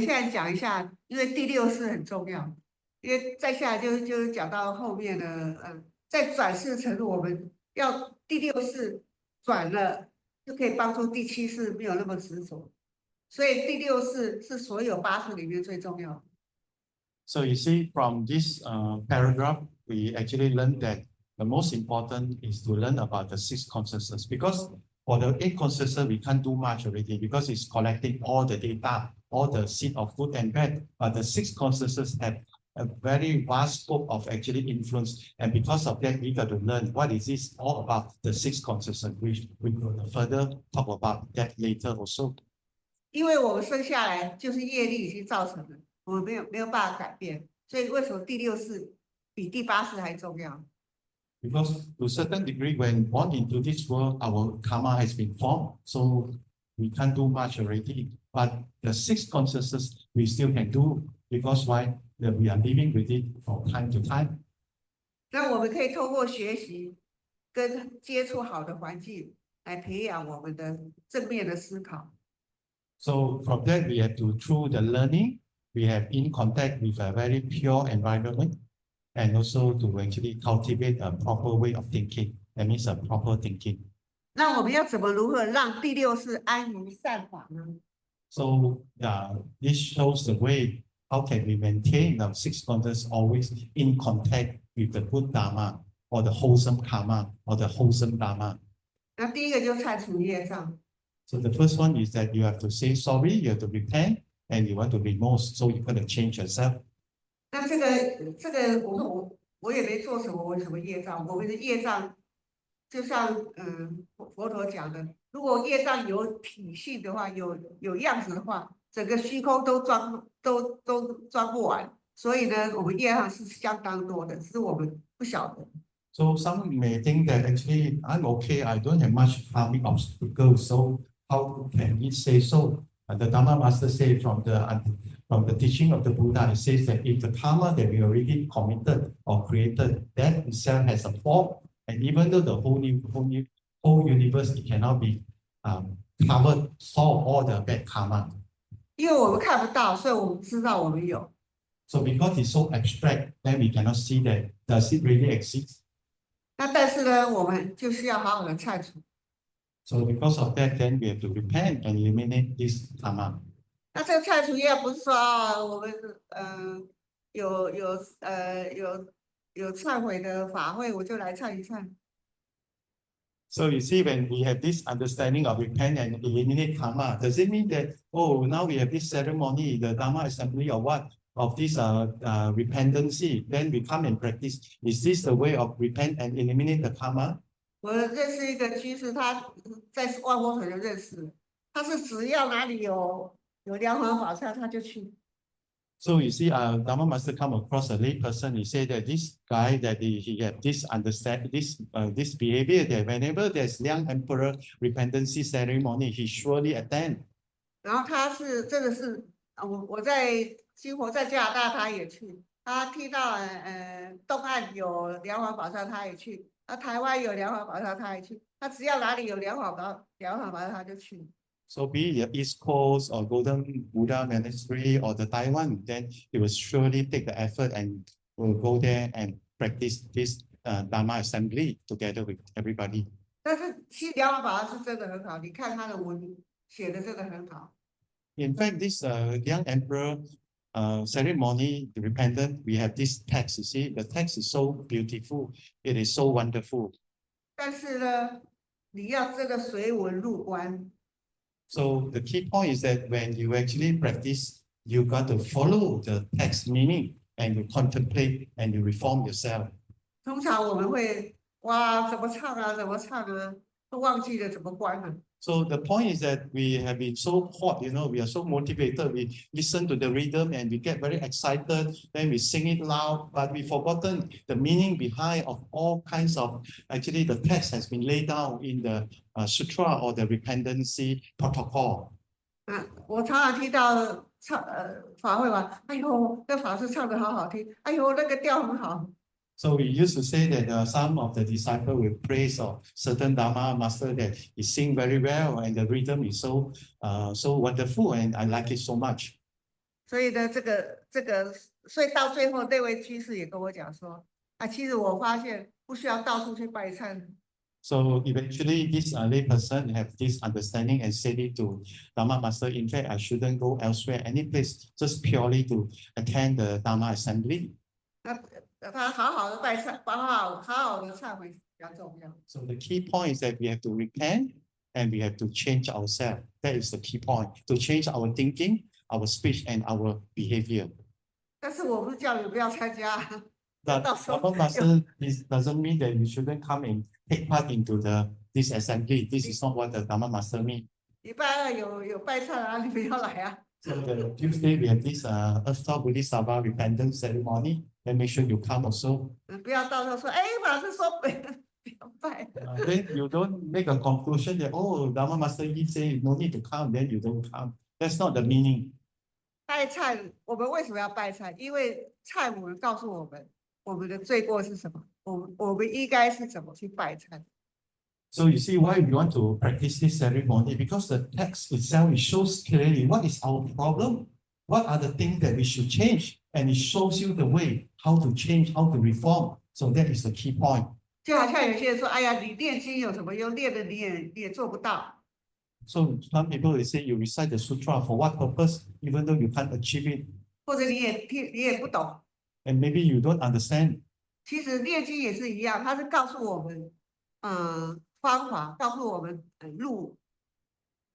在讲一下，因为第6世很重要，因为再下来就是讲到后面的，在转世程度，我们要第6世转了，就可以帮助第7世没有那么执着，所以第6世是所有8世里面最重要的。So you see from this paragraph, we actually learned that the most important is to learn about the 6 consciousness, because for the 8 consciousness, we can't do much already because it's collecting all the data, all the seed of good and bad. But the 6 consciousness have a very vast scope of actually influence, and because of that, we got to learn what is this all about, the six consciousness, which we will further talk about that later also. 因为我们生下来就是业力已经造成的，我们没有办法改变，所以为什么第六识比第八识还重要？ Because to a certain degree, when born into this world, our karma has been formed, so we can't do much already. But the six consciousness we still can do, because why? That we are living with it from time to time. 那我们可以透过学习跟接触好的环境来培养我们的正面的思考。 So from that, we have to, through the learning, we have in contact with a very pure environment, and also to actually cultivate a proper way of thinking. That means a proper thinking. 那我们要如何让第六识安于善法呢？ So this shows the way how can we maintain the six consciousness always in contact with the good Dharma or the wholesome karma or the wholesome Dharma. 那第一个就是拆除业障。 So the first one is that you have to say sorry, you have to repent, and you want to remorse, so you're going to change yourself. 那这个，我也没做什么，我有什么业障？我们的业障，就像佛陀讲的，如果业障有体性的话，有样子的话，整个虚空都装不完。所以呢，我们业障是相当多的，只是我们不晓得。 So some may think that actually I'm okay, I don't have much karmic obstacles, so how can it say so? The Dharma Master said from the teaching of the Buddha, it says that if the karma that we already committed or created, that itself has a fault, and even though the whole universe, it cannot be covered, solve all the bad karma. 因为我们看不到，所以我们知道我们有。 So because it's so abstract, then we cannot see that does it really exist? 那但是呢，我们就是要好好的拆除。 So because of that, then we have to repent and eliminate this karma. 那这个拆除业不是说我们有忏悔的法会，我就来忏一忏。 So you see, when we have this understanding of repent and eliminate karma, does it mean that, oh, now we have this ceremony, the Dharma assembly or what, of this repentancy, then we come and practice? Is this the way of repent and eliminate the karma? 我认识一个居士，他在万佛水就认识，他是只要哪里有梁皇法师，他就去。 So you see, Dharma Master come across a lay person. He said that this guy that he had this this behavior, that whenever there's Liang Emperor repentancy ceremony, he surely attend. 然后他是真的是，我在新活在加拿大，他也去。他听到东岸有梁皇法师，他也去。台湾有梁皇法师，他也去。他只要哪里有梁皇法师，他就去。 So be it the East Coast or Golden Buddha Monastery or the Taiwan, then he will surely take the effort and will go there and practice this Dharma assembly together with everybody. 但是其实梁皇法师是真的很好，你看他的文写的真的很好。 In fact, this young emperor ceremony, the repentant, we have this text. You see, the text is so beautiful. It is so wonderful. 但是呢，你要这个随文入观。 So the key point is that when you actually practice, you got to follow the text meaning and you contemplate and you reform yourself. 通常我们会哇，怎么唱啊，都忘记了怎么观了。 So the point is that we have been so hot, we are so motivated. We listen to the rhythm and we get very excited. Then we sing it loud, but we've forgotten the meaning behind of all kinds of. Actually, the text has been laid down in the sutra or the repentancy protocol. 我常常听到法会嘛，哎呦，那法师唱的好好听，哎呦，那个调很好。 So we used to say that some of the disciples will praise of certain Dharma master that he sing very well and the rhythm is so wonderful and I like it so much. 所以呢，所以到最后那位居士也跟我讲说，其实我发现不需要到处去拜忏。 So eventually, this lay person have this understanding and said it to Dharma master. In fact, I shouldn't go elsewhere, any place, just purely to attend the Dharma assembly. 他好好的拜忏，好好的忏悔比较重要。 So the key point is that we have to repent and we have to change ourselves. That is the key point, to change our thinking, our speech, and our behavior. 但是我不是叫你不要参加，But 到时候 Dharma 有 Master doesn't mean that you shouldn't come and take part into this assembly. This is not what the Dharma Master means. 礼拜二有拜忏啊，你们要来啊。So the Tuesday we have this Earth Star Buddhist Sabha repentance ceremony. Then make sure you come also. 不要到时候说，哎，法师说不要拜。Then you don't make a conclusion that oh Dharma Master he say no need to come, then you don't come. That's not the meaning. 拜忏，我们为什么要拜忏？因为忏母告诉我们，我们的罪过是什么？我们应该是怎么去拜忏？ So you see why we want to practice this ceremony, because the text itself it shows clearly what is our problem, what are the things that we should change, and it shows you the way how to change, how to reform. So that is the key point. 就好像有些人说，哎呀，你念经有什么用？练了你也做不到。So some people will say you recite the sutra for what purpose, even though you can't achieve it, 或者你也不懂。 and maybe you don't understand. 其实念经也是一样，它是告诉我们，方法，告诉我们路。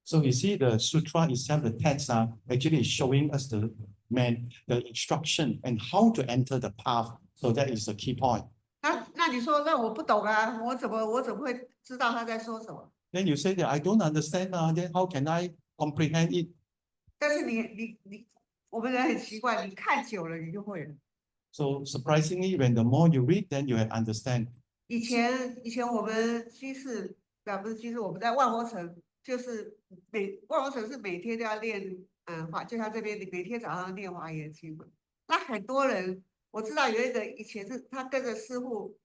So you see the sutra itself, the text are actually showing us the instruction and how to enter the path. So that is the key point. 那你说，那我不懂啊，我怎么会知道他在说什么？ Then you say that I don't understand, then how can I comprehend it? 但是我们人很奇怪，你看久了你就会了。 So surprisingly, when the more you read, then you will understand. 以前我们居士，不是居士，我们在万佛城，就是万佛城是每天都要练，就像这边你每天早上练华严经嘛。那很多人，我知道有一个以前是他跟着师父，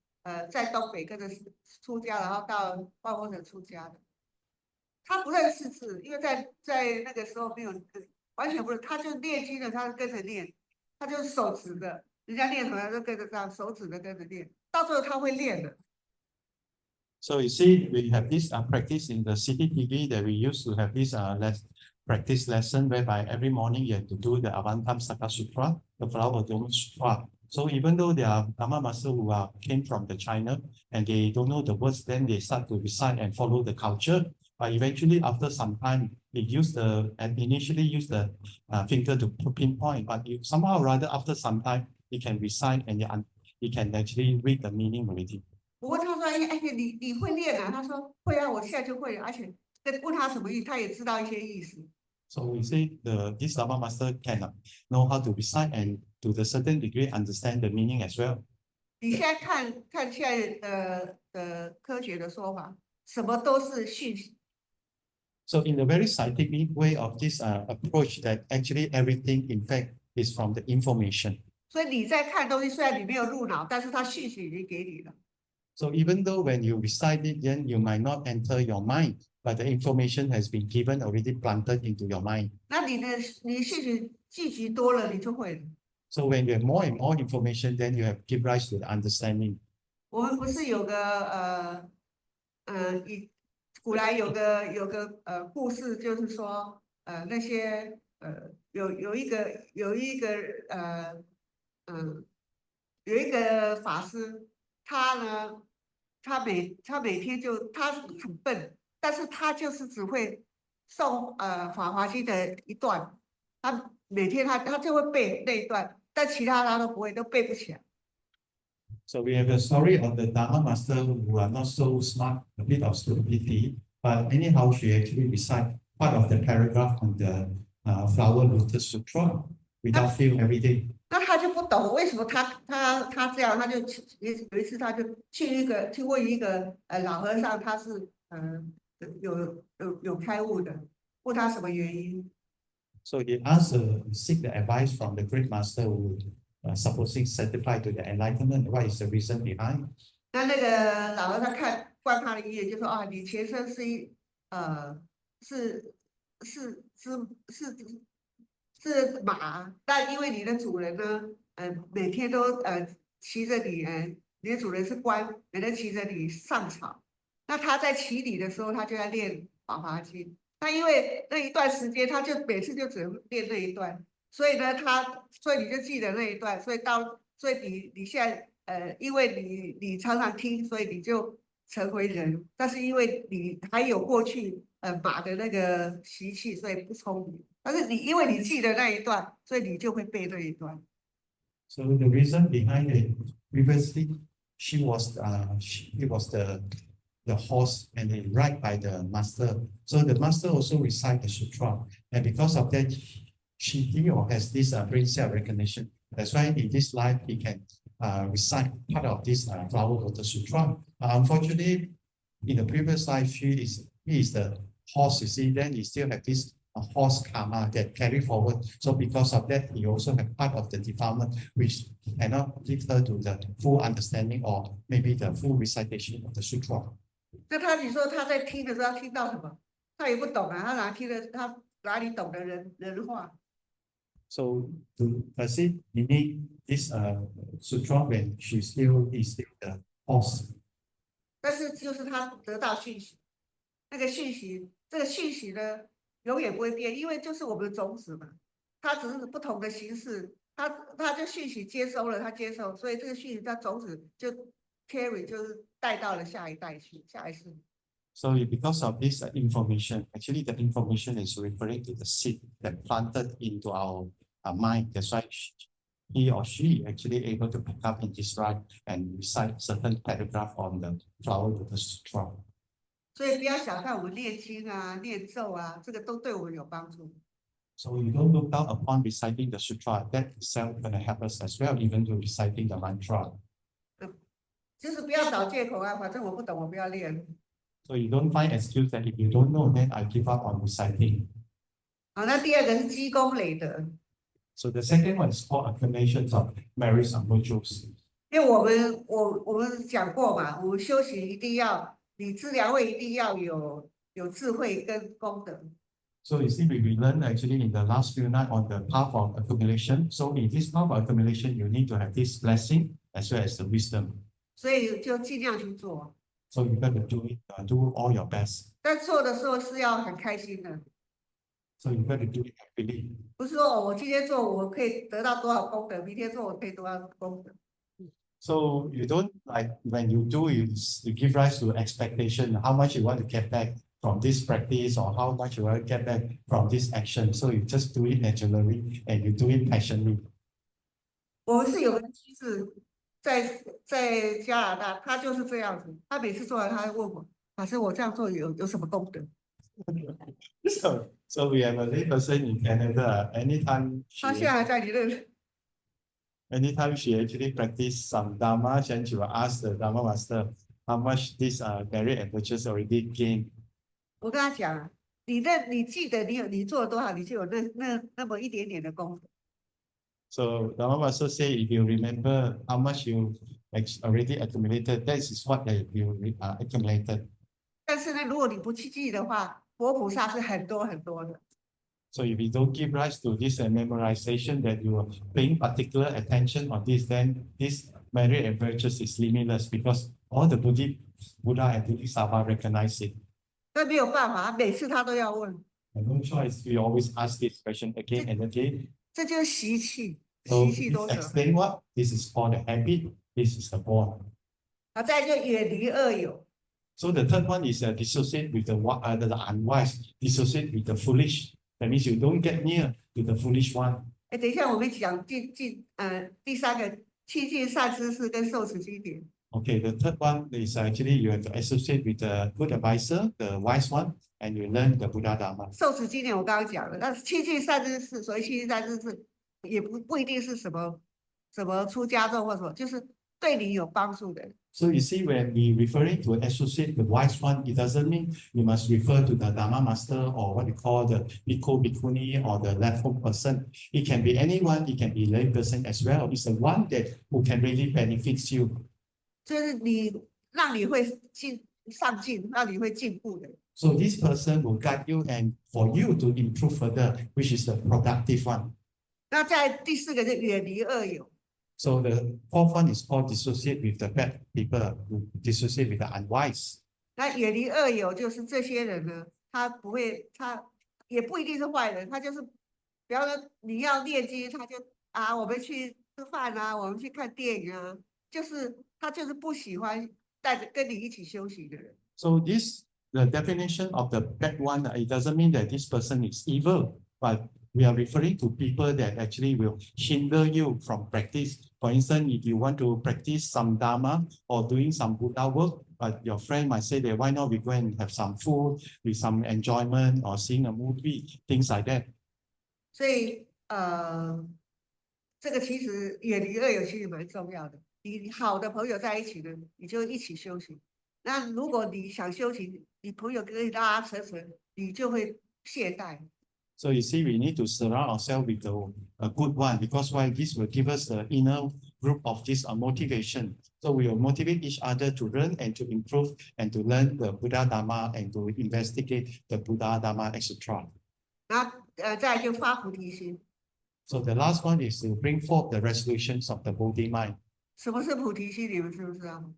在东北跟着出家，然后到万佛城出家的。他不认识字，因为在那个时候没有，完全不是，他就念经的，他跟着念，他就是手指的，人家念什么他就跟着这样，手指的跟着念，到最后他会练的。 So you see, we have this practice in the CTTV that we used to have this practice lesson whereby every morning you have to do the Avantam Saka Sutra, the Flower Dome Sutra. So even though there are Dharma Masters who came from the China and they don't know the words, then they start to recite and follow the culture. But eventually, after some time, initially use the finger to pinpoint, but somehow or rather after some time, you can recite and you can actually read the meaning already. 我问他说：“哎，你会练啊？”他说：“会啊，我现在就会了。”而且问他什么意思，他也知道一些意思。So we say this Dharma Master can know how to recite and to the certain degree understand the meaning as well. 你现在看现在的科学的说法，什么都是讯息。 So in the very scientific way of this approach, that actually everything in fact is from the information. 所以你在看东西，虽然你没有入脑，但是它讯息已经给你了。 So even though when you recite it, then you might not enter your mind, but the information has been given already planted into your mind. 那你讯息聚集多了，你就会了。 So when you have more and more information, then you have give rise to the understanding. 我们不是有个古来有个故事，就是说那些有一个法师，他每天他很笨，但是他就是只会诵法华经的一段，他每天他就会背那一段，但其他他都不会，都背不起来。 So we have a story of the Dharma Master who are not so smart, a bit of stupidity, but anyhow she actually recite part of the paragraph on the Flower Lotus Sutra without fail every day. 那他就不懂为什么他这样，他就有一次他就去问一个老和尚，他是有开悟的，问他什么原因。 So he seek the advice from the great master who supposing certified to the enlightenment. What is the reason behind? 那个老和尚观他的一眼，就说啊，你前生是马，但因为你的主人呢，每天都骑着你，你的主人是官，每天骑着你上草。那他在骑你的时候，他就要练法华经。那因为那一段时间，他就每次就只能练那一段，所以呢，所以你就记得那一段，所以你现在因为你常常听，所以你就成为人。但是因为你还有过去马的那个习气，所以不聪明。但是因为你记得那一段，所以你就会背那一段。So the reason behind it, previously he was the horse and then ride by the master. So the master also recite the sutra, and because of that, he has this brain cell recognition. That's why in this life he can recite part of this flower of the sutra. Unfortunately, in the previous life, he is the horse. You see, then he still have this horse karma that carry forward. So because of that, he also have part of the defilement which cannot lead her to the full understanding or maybe the full recitation of the sutra. 那你说他在听的时候，他听到什么？他也不懂啊，他哪里懂得人话？ So does it mean this sutra when she still is still the horse? 但是就是他得到讯息，这个讯息呢，永远不会变，因为就是我们的种子嘛，它只是不同的形式，它就讯息接收了，它接受，所以这个讯息它种子就 carry 就是带到了下一代去，下一世。So because of this information, actually the information is referring to the seed that planted into our mind. That's why he or she actually able to pick up in his life and recite certain paragraph on the flower of the sutra. 所以不要小看我们念经啊、念咒啊，这个都对我们有帮助。So you don't look down upon reciting the sutra. That itself going to help us as well, even to reciting the mantra. 就是不要找借口啊，反正我不懂，我不要练。So you don't find excuse that if you don't know, then I give up on reciting. 好，那第二个是积功累德。So the second one is called accumulations of merits and virtues. 因为我们讲过嘛，我们修行一定要，你治疗会一定要有智慧跟功德。So you see, we learned actually in the last few nights on the path of accumulation. So in this path of accumulation, you need to have this blessing as well as the wisdom. 所以就尽量去做。So you got to do all your best. 但做的时候是要很开心的。So you got to do it happily. 不是说我今天做我可以得到多少功德，明天做我可以得到功德。So you don't like when you do, you give rise to expectation, how much you want to get back from this practice or how much you want to get back from this action. So you just do it naturally and you do it passionately. 我们是有个机制，在加拿大，他就是这样子，他每次做完，他会问我，法师，我这样做有什么功德？ So we have a lay person in Canada. Anytime she actually practice some Dharma, then she will ask the Dharma master how much this merit and virtues already gained. 我跟他讲，你记得你做了多少，你就有那么一点点的功德。So Dharma master say, if you remember how much you already accumulated, that is what you accumulated. 但是呢，如果你不去记的话，佛菩萨是很多很多的。 So if you don't give rise to this memorization, that you are paying particular attention on this, then this merit and virtues is limitless because all the Buddha and Bodhisattva recognize it. 但没有办法，每次他都要问。 And no choice, we always ask this question again and again. 这就是习气， So 习气 this 多者。 explain what? This is called the habit. This is the born. 好，再就远离恶友。 So the third one is dissociate with the unwise, dissociate with the foolish. That means you don't get near to the foolish one. 哎，等一下，我们讲第三个亲近善知识跟受持经典。 Okay, the third one is actually you have to associate with the good advisor, the wise one, and you learn the Buddha Dharma. 受持经典我刚刚讲了，但是亲近善知识，所谓亲近善知识，也不一定是什么出家众或什么，就是对你有帮助的。 So you see, when we referring to associate the wise one, it doesn't mean you must refer to the Dharma master or what you call the bhikkhu, bhikkhuni or the left-hand person. It can be anyone, it can be lay person as well. It's the one that who can really benefits you. 就是让你会上进，让你会进步的。 So this person will guide you and for you to improve further, which is the productive one. 那在第四个是远离恶友。 So the fourth one is called dissociate with the bad people, dissociate with the unwise. 那远离恶友就是这些人呢，他也不一定是坏人，他就是，比方说你要念经，他就我们去吃饭啊，我们去看电影啊，他就是不喜欢跟你一起修行的人。 So the definition of the bad one, it doesn't mean that this person is evil, but we are referring to people that actually will hinder you from practice. For instance, if you want to practice some Dharma or doing some Buddha work, but your friend might say that why not we go and have some food with some enjoyment or seeing a movie, things like that. 所以这个其实远离恶友其实蛮重要的。你好的朋友在一起呢，你就一起修行。那如果你想修行，你朋友跟你拉拉扯扯，你就会懈怠。So you see, we need to surround ourselves with a good one, because why? This will give us the inner group of this motivation. So we will motivate each other to learn and to improve and to learn the Buddha Dharma and to investigate the Buddha Dharma, etc. 然后再来就发菩提心。So the last one is to bring forth the resolutions of the Bodhi mind. 什么是菩提心？你们知不知道？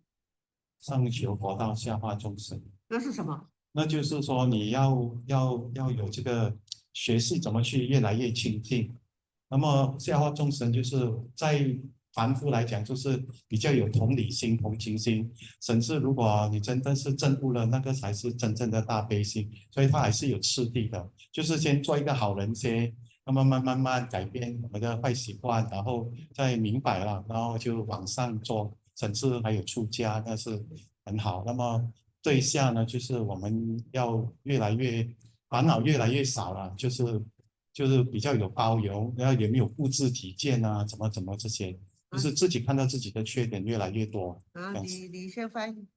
上求佛道，下化众生。那是什么？那就是说，你要有这个学识怎么去越来越清净。那么下化众生，就是在凡夫来讲，就是比较有同理心、同情心，甚至如果你真的是证悟了，那个才是真正的大悲心。所以它还是有次第的，就是先做一个好人先，那么慢慢改变我们的坏习惯，然后再明白了，然后就往上做，甚至还有出家，那是很好。那么对下呢，就是我们要越来越烦恼越来越少了，就是比较有包容，然后也没有固执己见啊，怎么这些，就是自己看到自己的缺点越来越多。你先翻译。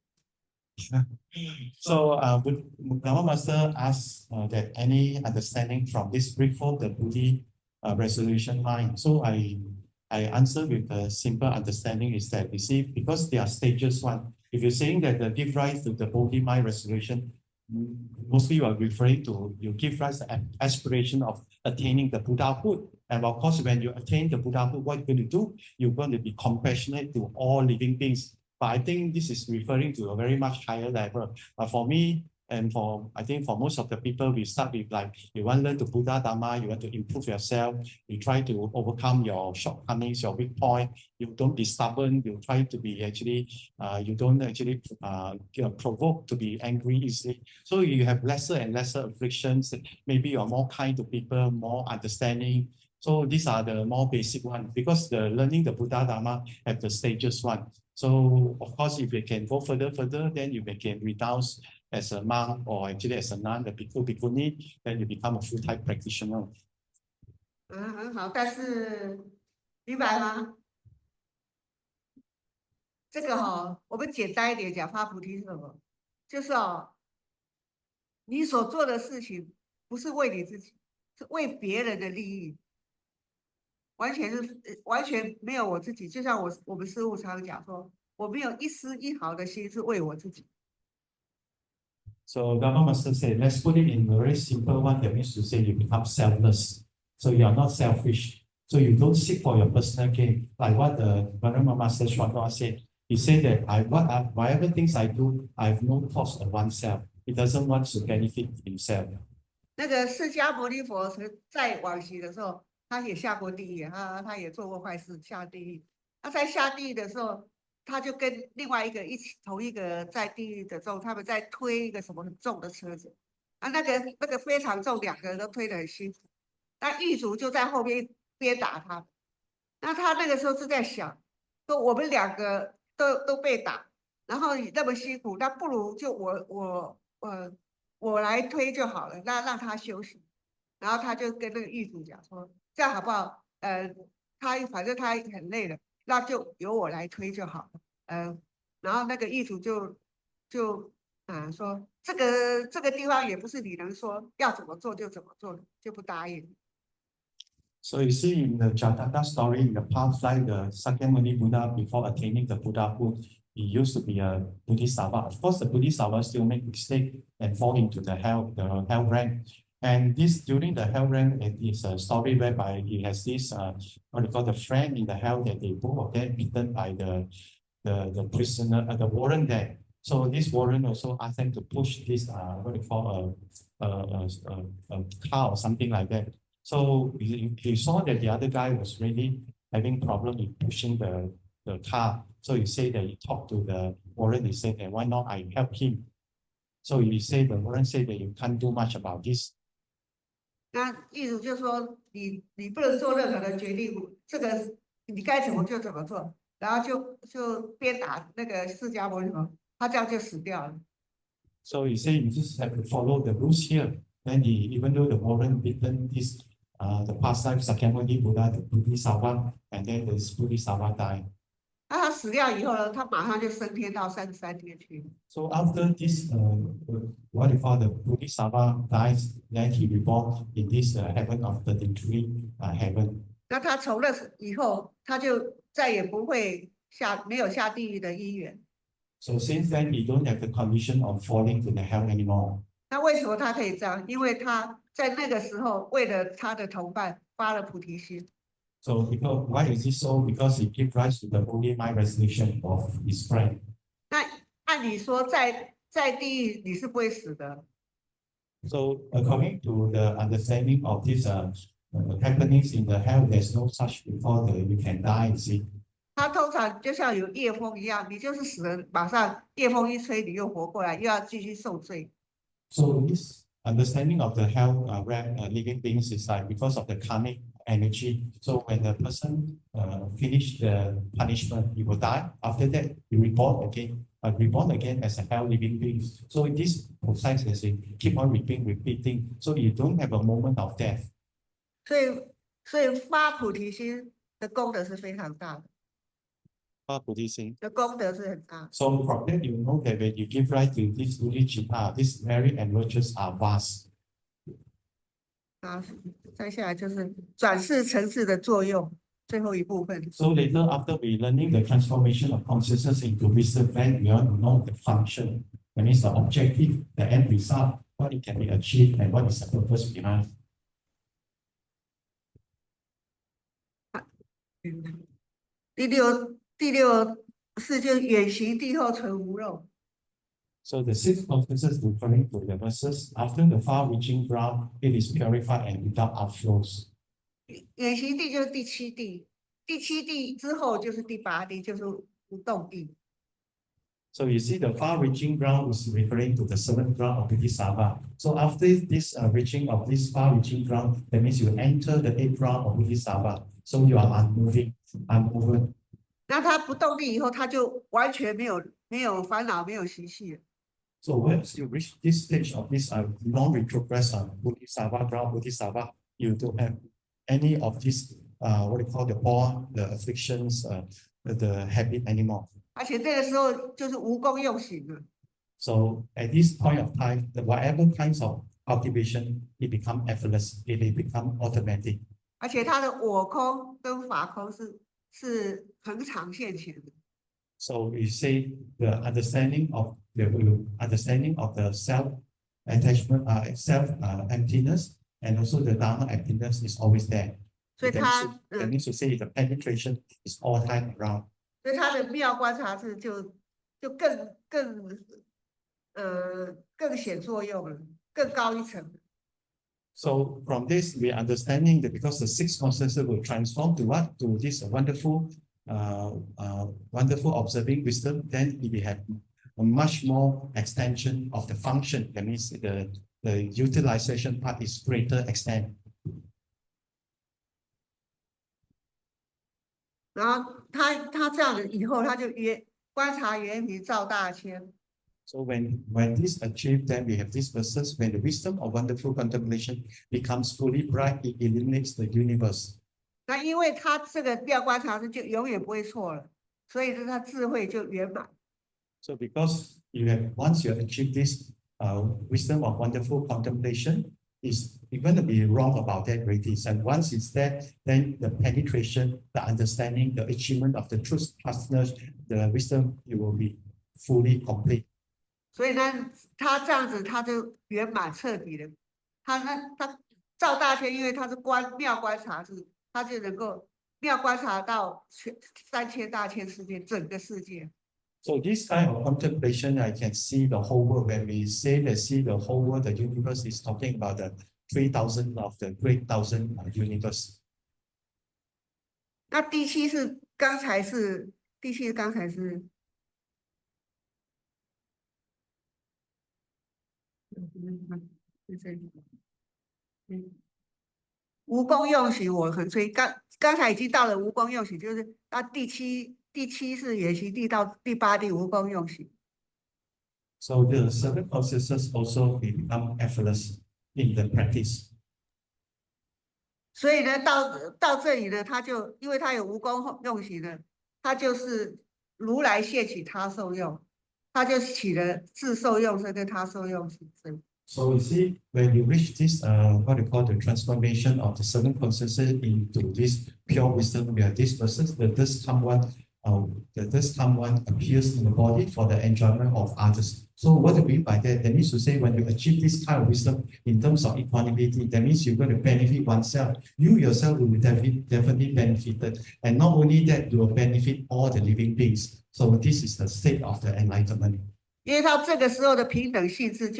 So, would Dharma Master ask that any understanding from this brief for the Buddhi resolution mind? So I answer with a simple understanding is that you see, because there are stages one. If you're saying that the give rise to the Bodhi mind resolution, mostly you are referring to you give rise to the aspiration of attaining the Buddhahood. And of course, when you attain the Buddhahood, what you're going to do? You're going to be compassionate to all living beings. But I think this is referring to a very much higher level. For me, and I think for most of the people, we start with like, you want to learn the Buddha Dharma, you want to improve yourself, you try to overcome your shortcomings, your weak point, you don't be stubborn, you try to be actually, you don't actually provoke to be angry easily. So you have lesser and lesser afflictions, maybe you're more kind to people, more understanding. So these are the more basic ones, because the learning the Buddha Dharma have the stages one. So of course, if you can go further, then you can renounce as a monk or actually as a nun, the bhikkhu, bhikkhuni, then you become a full-time practitioner. 很好，但是明白吗？这个我们简单一点讲，发菩提是什么？就是你所做的事情不是为你自己，是为别人的利益，完全没有我自己。就像我们师父常讲说，我没有一丝一毫的心是为我自己。So Dharma Master said, let's put it in a very simple one. That means to say you become selfless. So you are not selfish. So you don't seek for your personal gain. Like what the Dharma Master Shwata said. He said that whatever things I do, I have no thoughts of oneself. He doesn't want to benefit himself. 那个释迦牟尼佛在往昔的时候，他也下过地狱，他也做过坏事，下地狱。他在下地狱的时候，他就跟另外一个同一个在地狱的众，他们在推一个什么很重的车子，那个非常重，两个人都推得很辛苦。那狱卒就在后面鞭打他，那他那个时候是在想，说我们两个都被打，然后你那么辛苦，那不如就我来推就好了，那让他休息。然后他就跟那个狱卒讲说，这样好不好？反正他很累了，那就由我来推就好了。然后那个狱卒就说，这个地方也不是你能说要怎么做就怎么做的，就不答应。So you see in the Jataka story, in the past life, the Sakyamuni Buddha, before attaining the Buddhahood, he used to be a Bodhisattva. Of course, the Bodhisattva still make mistake and fall into the hell rank. And during the hell rank, it is a story whereby he has this the friend in the hell that they both of them beaten by the prisoner, the warden there. So this warden also asked them to push this a car or something like that. So he saw that the other guy was really having problem in pushing the car. So he said that he talked to the warden. He said that why not I help him? So the warden said that you can't do much about this. 那意思就是说你不能做任何的决定，这个你该怎么就怎么做，然后就鞭打那个释迦牟尼佛，他这样就死掉了。So you say you just have to follow the rules here. Then even though the warden beaten this, the past life Sakyamuni Buddha, the Bodhisattva, and then the Bodhisattva died. 那他死掉以后呢，他马上就升天到33天去。So after this, what you call the Bodhisattva dies, then he reborn in this heaven of 33 heaven. 那他从那以后，他就再也不会没有下地狱的因缘。So since then, he don't have the condition of falling to the hell anymore. 那为什么他可以这样？因为他在那个时候为了他的同伴发了菩提心。So because why is it so? Because he gave rise to the holy mind resolution of his friend. 那按理说在地狱你是不会死的。So according to the understanding of this happenings in the hell, there's no such before you can die. You see. 它通常就像有夜风一样，你就是死了，马上夜风一吹，你又活过来，又要继续受罪。So this understanding of the hell where living beings is like because of the karmic energy. So when the person finish the punishment, he will die. After that, he reborn again as a hell living being. So in this process, as you keep on repeating, so you don't have a moment of death. 所以发菩提心的功德是非常大的。发菩提心的功德是很大。So from that you know that when you give right to this udijita, this merit and virtues are vast. 啊，再下来就是转世层次的作用，最后一部分。So later, after we learning the transformation of consciousness into wisdom, then we want to know the function. That means the objective, the end result, what it can be achieved, and what is the purpose behind. 第六是就远行地后存无漏。So the sixth consciousness referring to the verses after the far-reaching ground, it is purified and without outflows. 远行地就是第七地，第七地之后就是第八地，就是无动地。So you see the far-reaching ground is referring to the seventh ground of Bodhisattva. So after this reaching of this far-reaching ground, that means you enter the eighth ground of Bodhisattva. So you are unmoving, unmovable. 那他不动地以后，他就完全没有烦恼，没有习气了。So once you reach this stage of this non-retrogress Bodhisattva ground, Bodhisattva, you don't have any of this what we call the ball, the afflictions, the habit anymore. 而且这个时候就是无功用行了。So at this point of time, whatever kinds of cultivation, it become effortless, it become automatic. 而且他的我空跟法空是恒常现前的。So we say the understanding of the self attachment, self emptiness, and also the Dharma emptiness is always there. 所以他 that means to say the penetration is all time around. 所以他的妙观察智就更显作用了，更高一层。So from this, we are understanding that because the sixth consciousness will transform to what? To this wonderful observing wisdom, then we have a much more extension of the function. That means the utilization part is greater extent. 然后他这样的以后，他就观察圆明照大千。So when this achieved, then we have this verses when the wisdom of wonderful contemplation becomes fully bright, it illuminates the universe. 那因为他这个妙观察智就永远不会错了，所以他智慧就圆满。So because once you have achieved this wisdom of wonderful contemplation, you're going to be wrong about that already. And once it's there, then the penetration, the understanding, the achievement of the truth, partners, the wisdom, it will be fully complete. 所以呢，他这样子他就圆满彻底了。他照大千，因为他是妙观察智，他就能够妙观察到3000大千世界整个世界。So this kind of contemplation, I can see the whole world. When we say that see the whole world, the universe is talking about the 3,000 of the great thousand universe. 那第七是刚才是。无功用行我恒，所以刚才已经到了无功用行，就是到第七是原行地到第8地无功用行。So the 7 consciousness also become effortless in the practice. 所以呢，到这里呢，他就因为他有无功用行的，他就是如来现起他受用，他就起了自受用身跟他受用行身。So you see, when you reach this, what you call the transformation of the 7 consciousness into this pure wisdom, where this person, the someone appears in the body for the enjoyment of others. So what do you mean by that? That means to say when you achieve this kind of wisdom in terms of equanimity, that means you're going to benefit oneself. You yourself will be definitely benefited. And not only that, you will benefit all the living beings. So this is the state of the enlightenment. 因为他这个时候的平等性质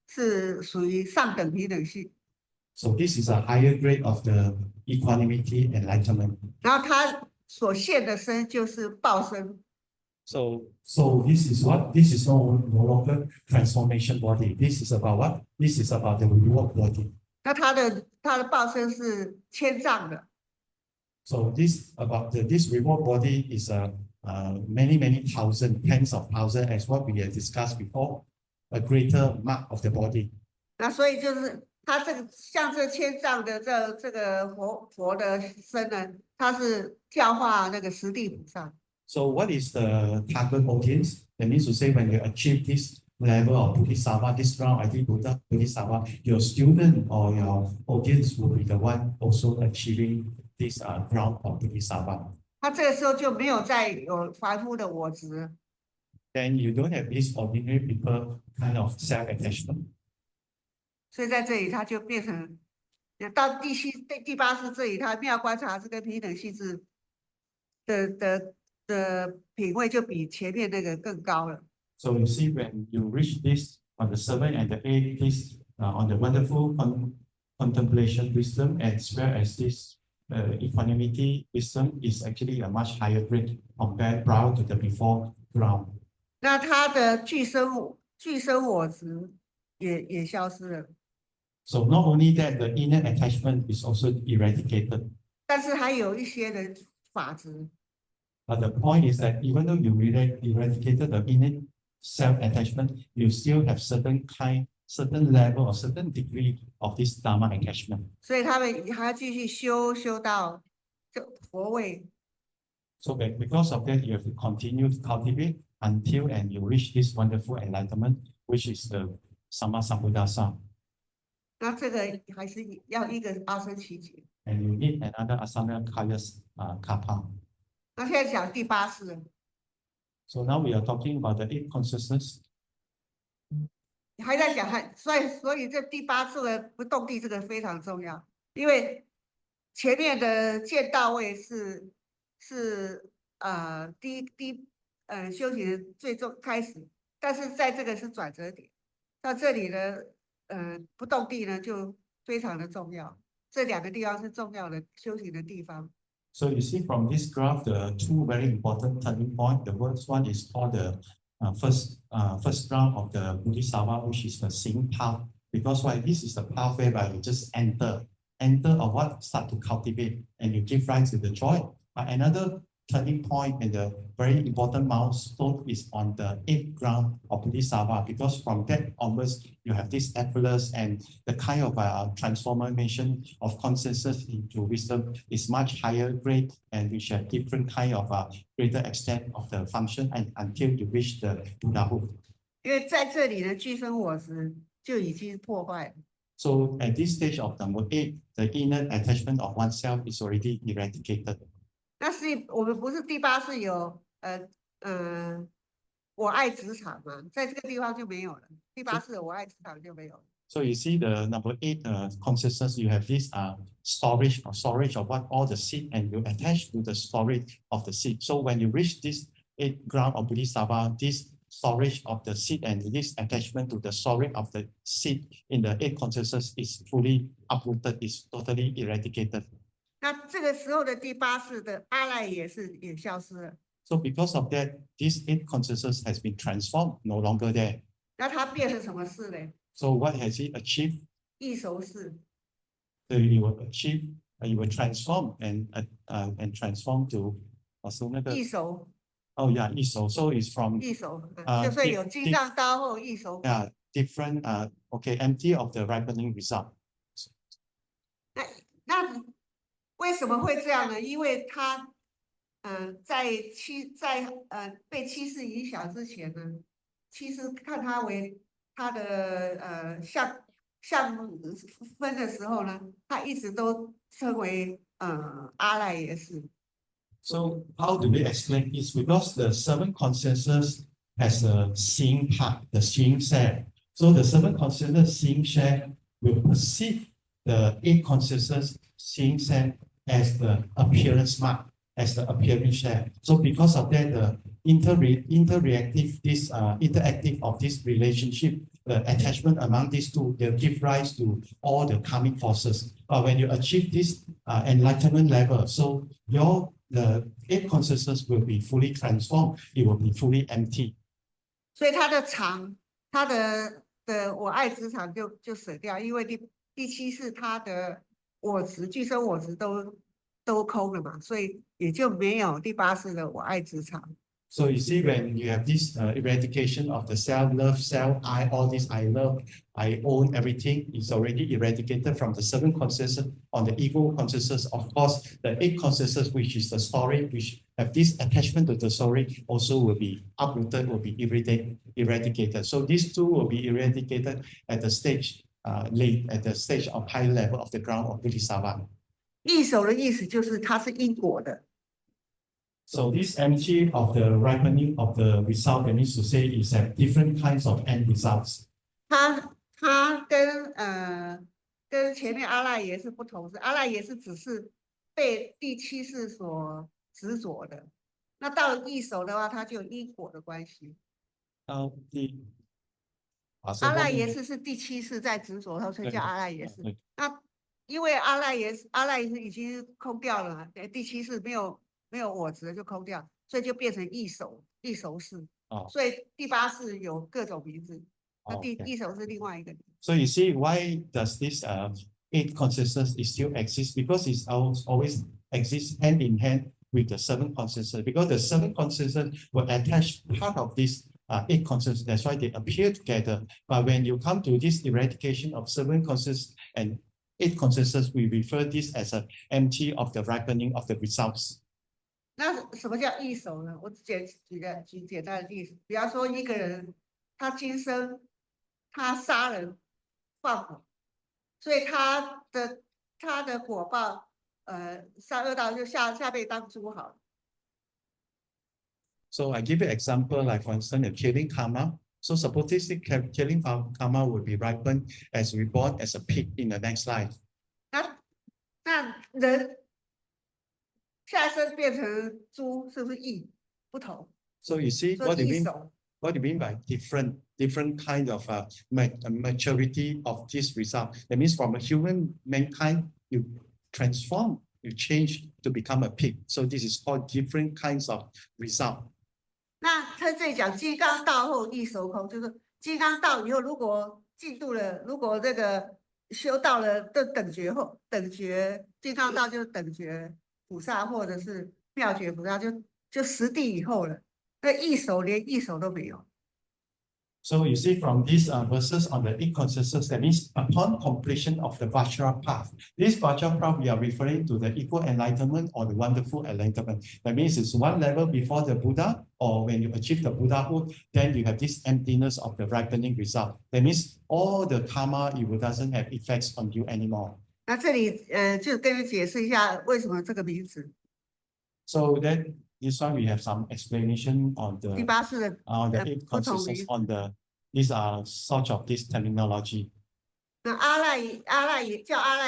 是属于上等平等性。So this is a higher grade of the equanimity enlightenment. 然后他所现的身就是报身。So this is what? This is no longer transformation body. This is about what? This is about the reward body. 那他的报身是千丈的。So this reward body is many thousand, tens of thousands, as what we have discussed before, a greater mark of the body. 那所以就是他这个像这千丈的这个佛的身呢，他是教化那个十地菩萨。So what is the target audience? That means to say when you achieve this level of Bodhisattva, this ground, I think Buddha Bodhisattva, your student or your audience will be the one also achieving this ground of Bodhisattva. 他这个时候就没有再有凡夫的我执。Then you don't have these ordinary people kind of self-attachment. 所以在这里他就变成到第8世这里，他妙观察这个平等性质的品位就比前面那个更高了。So you see, when you reach this on the 7 and the 8, this on the wonderful contemplation wisdom, as well as this equanimity wisdom, is actually a much higher grade compared to the before ground. 那他的具身我执也消失了。So not only that, the inner attachment is also eradicated. 但是还有一些的法执。But the point is that even though you eradicated the inner self-attachment, you still have certain level or certain degree of this Dharma attachment. 所以他们还要继续修到佛位。So because of that, you have to continue to cultivate until and you reach this wonderful enlightenment, which is the Samma Sambuddhasa. 那这个还是要一个阿僧祇劫。And you need another Asana Kaya Kappa. 那现在讲第8世。So now we are talking about the 8 consciousness. 还在讲，所以这第8世的不动地这个非常重要，因为前面的见到位是修行的最终开始，但是在这个是转折点，到这里呢，不动地呢就非常的重要，这2个地方是重要的修行的地方。So you see from this graph, the 2 very important turning points. The first one is called the first round of the Bodhisattva, which is the seeing path. Because why? This is the path whereby you just enter of what? Start to cultivate and you give rise to the joy. Another turning point and the very important milestone is on the 8th ground of Bodhisattva, because from that onwards, you have this effortless and the kind of transformation of consciousness into wisdom is much higher grade and which have different kind of greater extent of the function and until you reach the Buddhahood. 因为在这里的具身我执就已经破坏了。So at this stage of number 8, the inner attachment of oneself is already eradicated. 但是我们不是第8世有我爱职场嘛，在这个地方就没有了。第8世的我爱职场就没有了。So you see the number 8 consciousness, you have this storage of what all the seed and you attach to the storage of the seed. So when you reach this 8th ground of Bodhisattva, this storage of the seed and this attachment to the storage of the seed in the 8th consciousness is fully uprooted, is totally eradicated. 那这个时候的第8世的阿赖也消失了。So because of that, this 8th consciousness has been transformed, no longer there. 那它变成什么世呢？ So what has it achieved? 异熟世。So you will achieve, you will transform and transform to 异熟， Oh yeah, 异熟. So it's from 异熟，就是有金刚刀后异熟。different okay, empty of the ripening result. 那为什么会这样呢？因为他在被欺世影响之前呢，其实看他为他的项目分的时候呢，他一直都称为阿赖耶识。So how do we explain this? Because the seven consciousness has a seeing part, the seeing share. So the seven consciousness seeing share will perceive the eight consciousness seeing share as the appearance mark, as the appearance share. So because of that, the interactive of this relationship, the attachment among these two, they'll give rise to all the karmic forces. But when you achieve this enlightenment level, so the eight consciousness will be fully transformed, it will be fully empty. 所以他的场，他的我爱之场就舍掉，因为第七是他的我执、具身我执都空了嘛，所以也就没有第八世的我爱之场。So you see, when you have this eradication of the self, love, self, I, all this I love, I own everything is already eradicated from the seven consciousness on the ego consciousness. Of course, the eight consciousness, which is the story, which have this attachment to the story, also will be uprooted, will be eradicated. So these two will be eradicated at the stage late, at the stage of high level of the ground of Bodhisattva. 异熟的意思就是它是因果的。So this empty of the ripening of the result, that means to say, is have different kinds of end results. 它跟前面阿赖耶是不同，是阿赖耶是只是被第七世所执着的，那到了异熟的话，它就有因果的关系。阿赖耶识是第七世在执着，所以叫阿赖耶识。那因为阿赖耶识已经空掉了，第七世没有我执就空掉，所以就变成异熟识。所以第八世有各种名字，那异熟是另外一个。So you see, why does this eight consciousness still exist? Because it always exists hand in hand with the seven consciousness. Because the seven consciousness will attach part of this eight consciousness. That's why they appear together. But when you come to this eradication of seven consciousness and eight consciousness, we refer this as an empty of the ripening of the results. 那什么叫异熟呢？我举简单的例子，比方说一个人，他今生他杀人放火，所以他的果报，上恶道就下辈当猪好了。So I give you an example, like for instance, the killing karma. So suppose this killing karma will be ripened as reborn as a pig in the next life. 那人下生变成猪，是不是异不同？ So you see what do you mean by different kind of maturity of this result? That means from a human mankind, you transform, you change to become a pig. So this is called different kinds of result. 那他这里讲金刚道后异熟空，就是金刚道以后如果进度了，如果这个修到了的等觉后，等觉金刚道就是等觉菩萨或者是妙觉菩萨，就实地以后了，那异熟连异熟都没有。So you see from these verses on the eight consciousness, that means upon completion of the Vajra path. This Vajra path, we are referring to the equal enlightenment or the wonderful enlightenment. That means it's one level before the Buddha, or when you achieve the Buddhahood, then you have this emptiness of the ripening result. That means all the karma, it doesn't have effects on you anymore. 那这里就跟你解释一下为什么这个名字。So then this one we have some explanation on the 第八世的eight consciousness on these are sort of this terminology. 那阿赖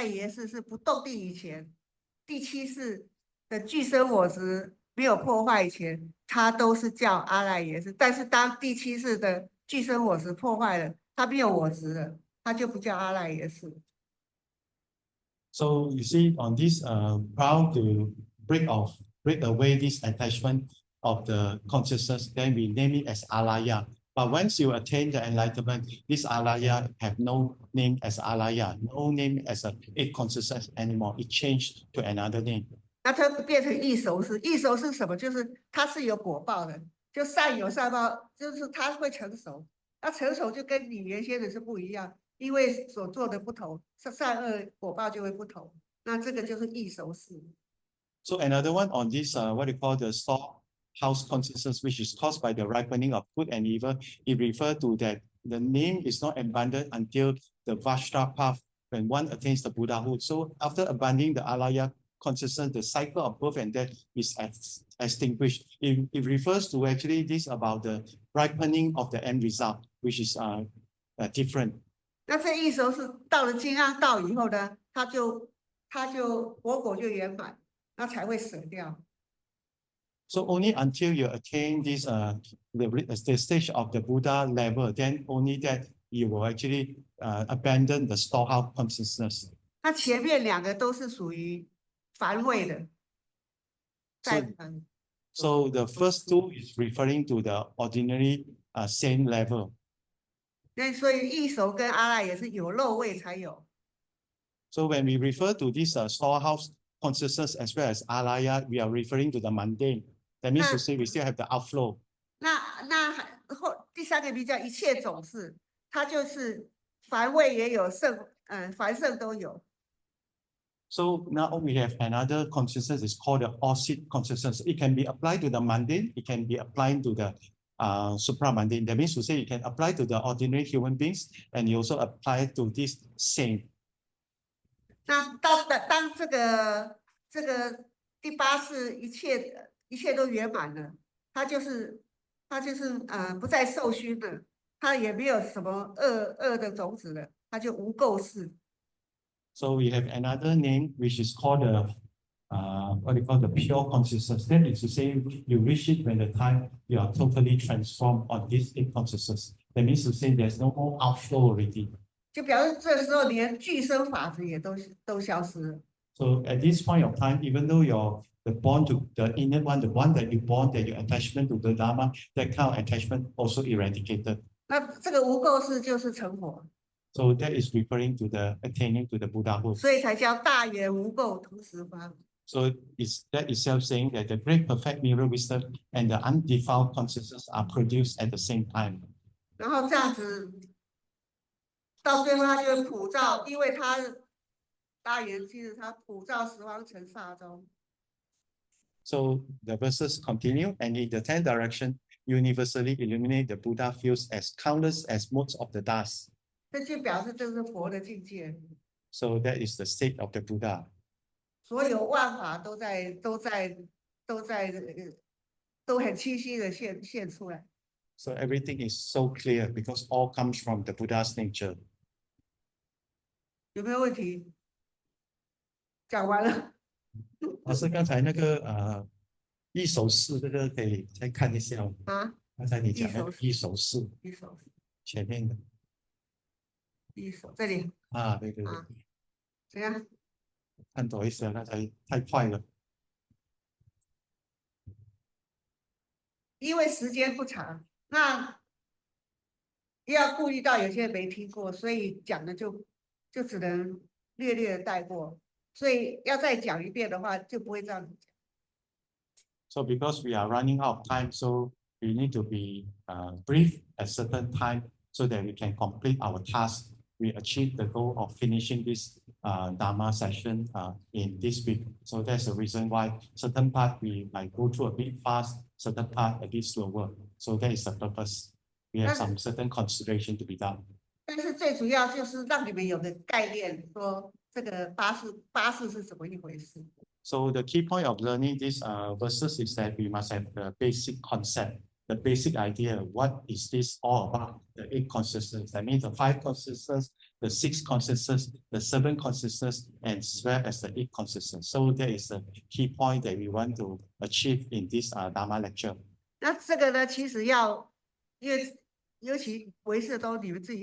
耶识是不动地以前，第七世的具身我执没有破坏以前，它都是叫阿赖耶识。但是当第七世的具身我执破坏了，它没有我执了，它就不叫阿赖耶识。So you see on this proud to break away this attachment of the consciousness, then we name it as alaya. But once you attain the enlightenment, this alaya have no name as alaya, no name as a eight consciousness anymore. It changed to another name. 那它变成异熟识，异熟是什么？就是它是有果报的，就善有善报，就是它会成熟。那成熟就跟你原先的是不一样，因为所做的不同，善恶果报就会不同。那这个就是异熟识。So another one on this, what you call the storehouse consciousness, which is caused by the ripening of good and evil, it refers to that the name is not abandoned until the Vajra path when one attains the Buddhahood. So after abandoning the alaya consciousness, the cycle of birth and death is extinguished. It refers to actually this about the ripening of the end result, which is different. 那这异熟是到了金刚道以后呢，它就佛果就圆满，那才会舍掉。So only until you attain this the stage of the Buddha level, then only that you will actually abandon the storehouse consciousness. 它前面两个都是属于凡位的，在凡。So the first two is referring to the ordinary same level. 那所以异熟跟阿赖也是有漏位才有。So when we refer to this storehouse consciousness as well as alaya, we are referring to the mundane. That means to say we still have the outflow. 第三个比较一切种事，它就是凡位也有凡圣都有。So now we have another consciousness is called the all-seed consciousness. It can be applied to the mundane. It can be applied to the supramundane. That means to say you can apply to the ordinary human beings, and you also apply to this saint. 那当这个第八是一切都圆满了，它就是不再受熏了，它也没有什么恶的种子了，它就无垢世。So we have another name which is called the what do you call the pure consciousness. That is to say you reach it when the time you are totally transformed on this consciousness. That means to say there's no more outflow already. 就表示这时候连俱生法子也都消失了。So at this point of time, even though you're the born to the inner one, the one that you born, that your attachment to the Dharma, that kind of attachment also eradicated. 那这个无垢世就是成佛。So that is referring to the attaining to the Buddhahood. 所以才叫大圆无垢同时发。So is that itself saying that the great perfect mirror wisdom and the undefiled consciousness are produced at the same time. 然后这样子，到最后他就会普照，因为他大圆其实他普照十方尘刹中。So the verses continue, and in the 10th direction, universally illuminate the Buddha fields as countless as motes of the dust. 这就表示这是佛的境界。So that is the state of the Buddha. 所有万法都很清晰的现出来。So everything is so clear because all comes from the Buddha's nature. 有没有问题？讲完了。老师，刚才那个一手势这个可以再看一下啊？刚才你讲的一手势，一手前面的。一手这里。啊，对对对。怎样？看懂意思了，刚才太快了。因为时间不长，那要顾虑到有些人没听过，所以讲的就只能略略的带过。所以要再讲一遍的话，就不会这样子讲。So because we are running out of time, so we need to be brief at certain time so that we can complete our task. We achieve the goal of finishing this Dharma session in this week. So that's the reason why certain part we might go through a bit fast, certain part a bit slower. So that is the purpose. We have some certain consideration to be done. 但是最主要就是让你们有个概念，说这个八识是怎么一回事。So the key point of learning these verses is that we must have the basic concept, the basic idea. What is this all about? The 8 consciousness. That means the 5 consciousness, the 6 consciousness, the 7 consciousness, as well as the 8 consciousness. So that is the key point that we want to achieve in this Dharma lecture. 那这个呢，其实因为尤其唯识都你们自己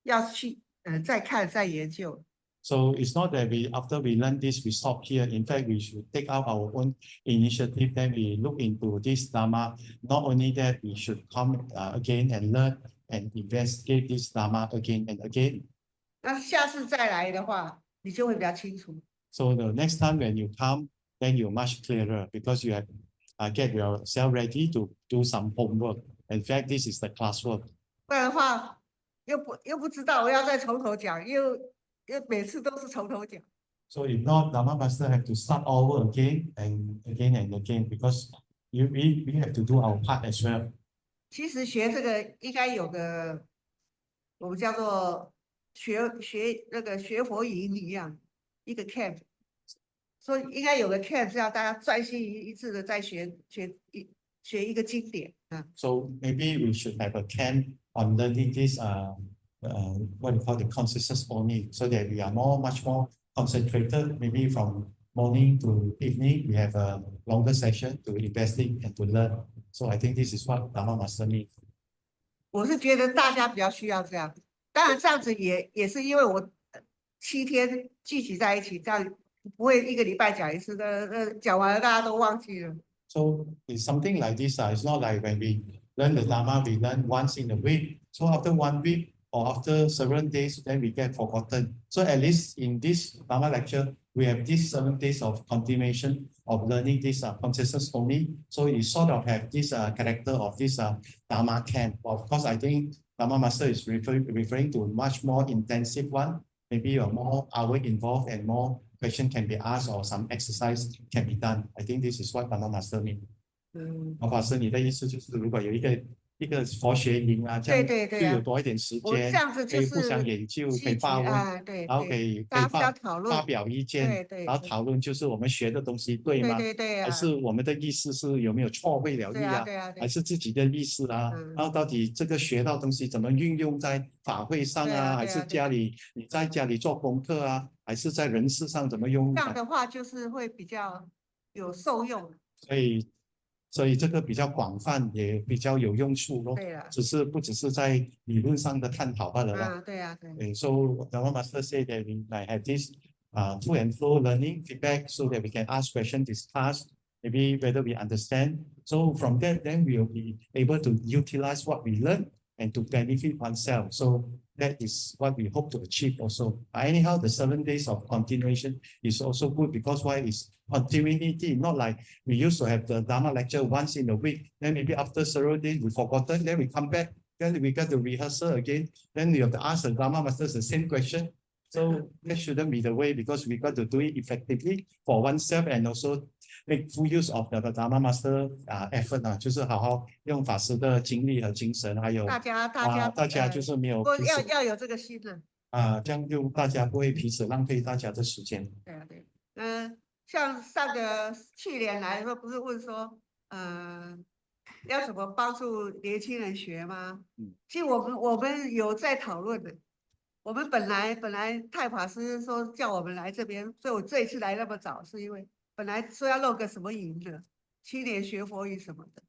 要去再看再研究。So it's not that after we learn this, we stop here. In fact, we should take out our own initiative. Then we look into this Dharma. Not only that, we should come again and learn and investigate this Dharma again and again. 那下次再来的话，你就会比较清楚。So the next time when you come, then you're much clearer because you have get yourself ready to do some homework. In fact, this is the classwork. 不然的话，又不知道，我要再从头讲，又每次都是从头讲。So if not, Dharma Master have to start all over again and again because we have to do our part as well. 其实学这个应该有个我们叫做学佛营一样，一个 camp， 所以应该有个 camp 是要大家专心一致的在学一个经典。So maybe we should have a camp on learning this what we call the consciousness only, so that we are much more concentrated. Maybe from morning to evening, we have a longer session to investigate and to learn. So I think this is what Dharma Master means. 我是觉得大家比较需要这样，当然这样子也是因为我7天聚集在一起，这样不会一个礼拜讲一次的，讲完了大家都忘记了。So it's something like this. It's not like when we learn the Dharma, we learn once in a week. So after 1 week or after several days, then we get forgotten. So at least in this Dharma lecture, we have these 7 days of continuation of learning this consciousness only. So it sort of have this character of this Dharma camp. Of course, I think Dharma Master is referring to a much more intensive one. Maybe a more hour involved and more question can be asked or some exercise can be done. I think this is what Dharma Master means. 法师，你的意思就是如果有一个佛学营啊，这样就有多一点时间，可以互相研究，可以发问，然后可以发表意见，然后讨论就是我们学的东西对吗？还是我们的意思是有没有错位了意啊？还是自己的意思啊？然后到底这个学到东西怎么运用在法会上啊？还是你在家里做功课啊？还是在人事上怎么用？这样的话就是会比较有受用。所以这个比较广泛，也比较有用处咯。对了，不只是在理论上的探讨罢了啦。对啊，对。Okay, so Dharma Master said that we might have this to and fro learning feedback, so that we can ask questions, discuss, maybe whether we understand. So from that, then we will be able to utilize what we learn and to benefit oneself. So that is what we hope to achieve also. Anyhow, the 7 days of continuation is also good because why is continuity, not like we used to have the Dharma lecture once in a week, then maybe after several days we forgotten, then we come back, then we got the rehearsal again, then we have to ask the Dharma masters the same question. So that shouldn't be the way because we got to do it effectively for oneself and also make full use of the Dharma master effort 啊，就是好好用法师的精力和精神，还有大家就是没有要有这个心的这样就大家不会彼此浪费大家的时间。对啊，对，像去年来的时候，不是问说，要怎么帮助年轻人学吗？其实我们有在讨论的。我们本来太法师说叫我们来这边，所以我这一次来那么早，是因为本来说要弄个什么营的，7年学佛营什么的。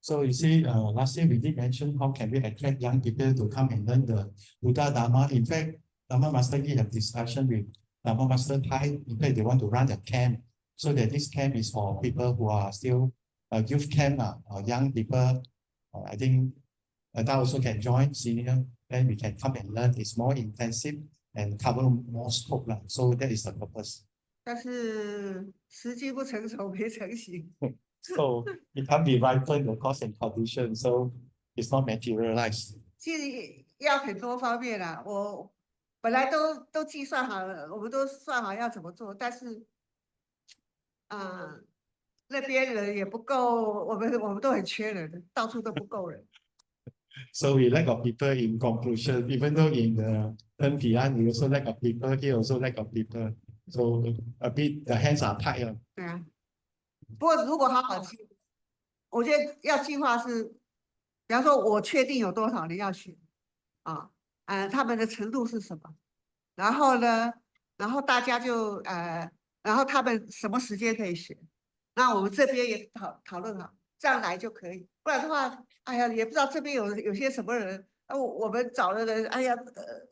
So you see, last year we did mention how can we attract young people to come and learn the Buddha Dharma. In fact, Dharma Master did have discussion with Dharma Master Thai. In fact, they want to run a camp, so that this camp is for people who are still youth camp, young people. I think that also can join senior. Then we can come and learn. It's more intensive and cover more scope. So that is the purpose. 但是时机不成熟，没成型。So it can't be ripened the cost and condition. So it's not materialized. 其实要很多方面啦，我本来都计算好了，我们都算好要怎么做，但是那边人也不够，我们都很缺人，到处都不够人。So we lack of people in conclusion, even though in the NPR we also lack of people, here also lack of people. So a bit the hands are tied. 对啊，不过如果好好计，我觉得要计划是，比方说我确定有多少人要学，他们的程度是什么，然后呢，然后大家就然后他们什么时间可以学，那我们这边也讨论好，这样来就可以，不然的话，哎呀，也不知道这边有些什么人，我们找了人，哎呀，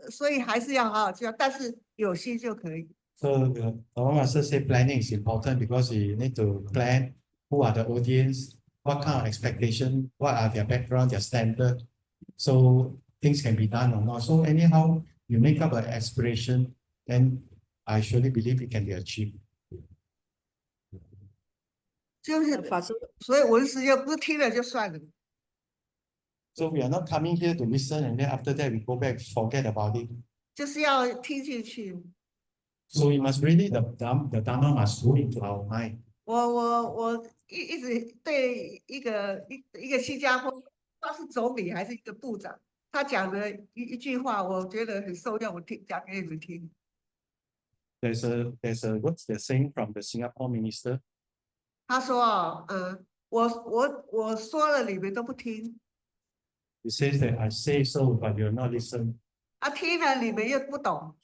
所以还是要好好教，但是有心就可以。So the Dharma Master say planning is important because you need to plan who are the audience, what kind of expectation, what are their background, their standard, so things can be done or not. So anyhow, you make up an aspiration, and I surely believe it can be achieved. 就是法师，所以文史又不是听了就算了。So we are not coming here to listen, and then after that we go back, forget about it. 就是要听进去。So we must really the Dharma must go into our mind. 我一直对一个新加坡，不知道是总理还是一个部长，他讲的一句话，我觉得很受用，我讲给你们听。There's a what's the saying from the Singapore minister? 他说我说了你们都不听， He says that I say so, but you're not listening. 听了你们又不懂，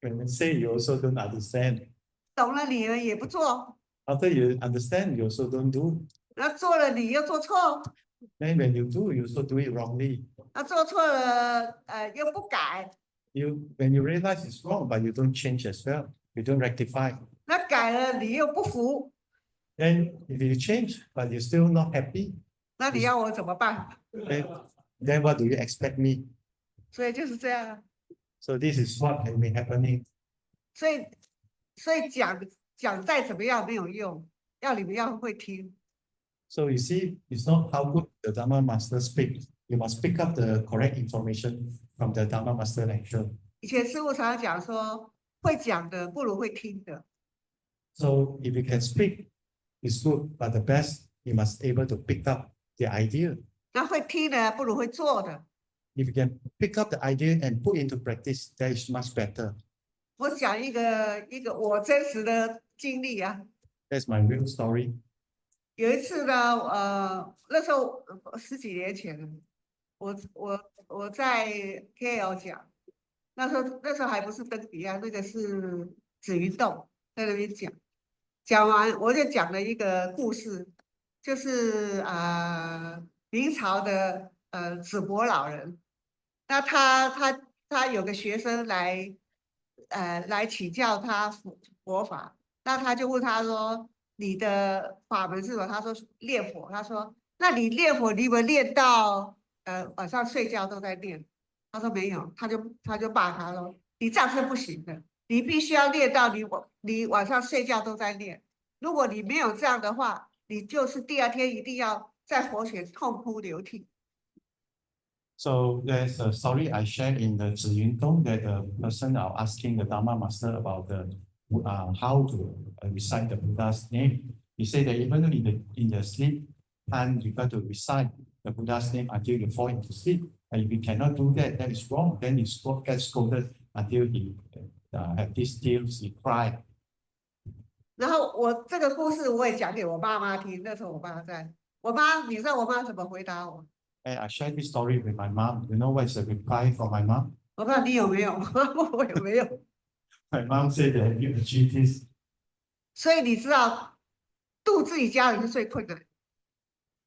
When I say, you also don't understand. 懂了你们也不做， After you understand, you also don't do. 那做了你又做错， Then when you do, you also do it wrongly. 那做错了又不改， When you realize it's wrong, but you don't change as well, you don't rectify. 那改了你又不服， Then if you change, but you're still not happy, 那你要我怎么办？ then what do you expect me? 所以就是这样， So this is what has been happening. 所以讲再怎么样没有用，要你们要会听。 So you see, it's not how good the Dharma Master speaks. You must pick up the correct information from the Dharma Master lecture. 以前师父常常讲说，会讲的不如会听的。 So if you can speak, it's good, but the best, you must able to pick up the idea. 那会听的不如会做的。 If you can pick up the idea and put into practice, that is much better. 我讲一个我真实的经历啊， That's my real story. 有一次呢，那时候10几年前了，我在 KL 讲，那时候还不是登比啊，那个是紫云洞，在那边讲，讲完我就讲了一个故事，就是明朝的紫柏老人，那他有个学生来请教他佛法，那他就问他说：“你的法门是什么？”他说：“练佛。”他说：“那你练佛，你有没有练到晚上睡觉都在练？”他说：“没有。”他就骂他说：“你这样是不行的，你必须要练到你晚上睡觉都在练。如果你没有这样的话，你就是第二天一定要在佛前痛哭流涕。” So there's a story I shared in the Ziyun Dong that the person are asking the Dharma Master about how to recite the Buddha's name. He said that even in the sleep time, you got to recite the Buddha's name until you fall into sleep. And if you cannot do that, that is wrong. Then he gets scolded until he have these tears, he cried. 然后我这个故事我也讲给我妈妈听，那时候我妈在，你知道我妈怎么回答我？ And I shared this story with my mom. You know what is the reply from my mom? 我不知道你有没有，我有没有？ My mom said that you achieved this. 所以你知道，度自己家人是最困难的。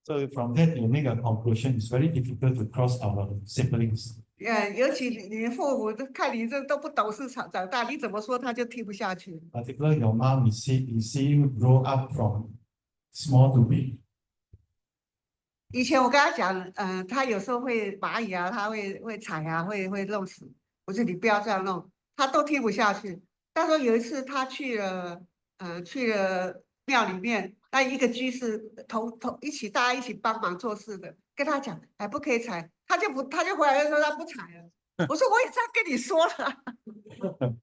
So from that, you make a conclusion. It's very difficult to cross our siblings. 尤其你父母都看你这都不懂事长大，你怎么说他就听不下去。 Particularly your mom, you see you grow up from small to big. 以前我跟他讲，他有时候会蚂蚁啊，他会踩啊，会弄死。我说你不要这样弄，他都听不下去。但是有一次他去了庙里面，那一个居士大家一起帮忙做事的，跟他讲，哎，不可以踩，他就回来就说他不踩了。我说我也这样跟你说了。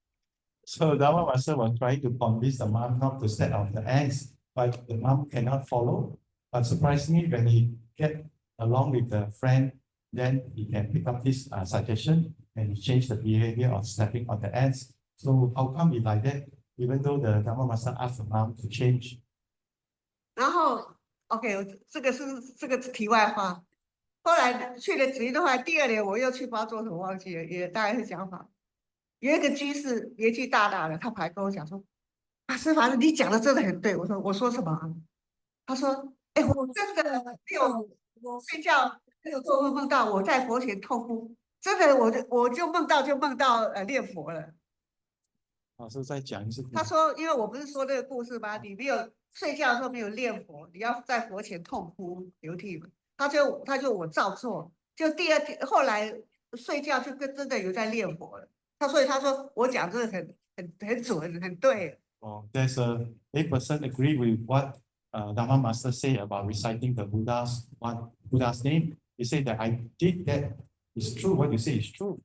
So Dharma Master was trying to convince the mom not to set out the ants, but the mom cannot follow. But surprisingly, when he get along with the friend, then he can pick up this suggestion and he change the behavior of stepping on the ants. So how come it like that? Even though the Dharma Master asked the mom to change. 然后 ，OK， 这个题外话。后来去了紫云的话，第2年我又去，不知道做什么忘记了，也大概是讲法。有一个居士年纪大的，他跑来跟我讲说：“师父，你讲的真的很对。”我说什么啊？他说：“我真的我睡觉没有做梦梦到我在佛前痛哭，真的，我就梦到念佛了。老师再讲一次。他说，因为我不是说那个故事吗？你没有睡觉的时候没有念佛，你要在佛前痛哭流涕嘛。他就我照做，就第二天后来睡觉就真的有在念佛了。所以他说我讲这个很准，很对。Oh, there's a person agree with what Dharma Master say about reciting the Buddha's name. He said that I did that. It's true. What you say is true.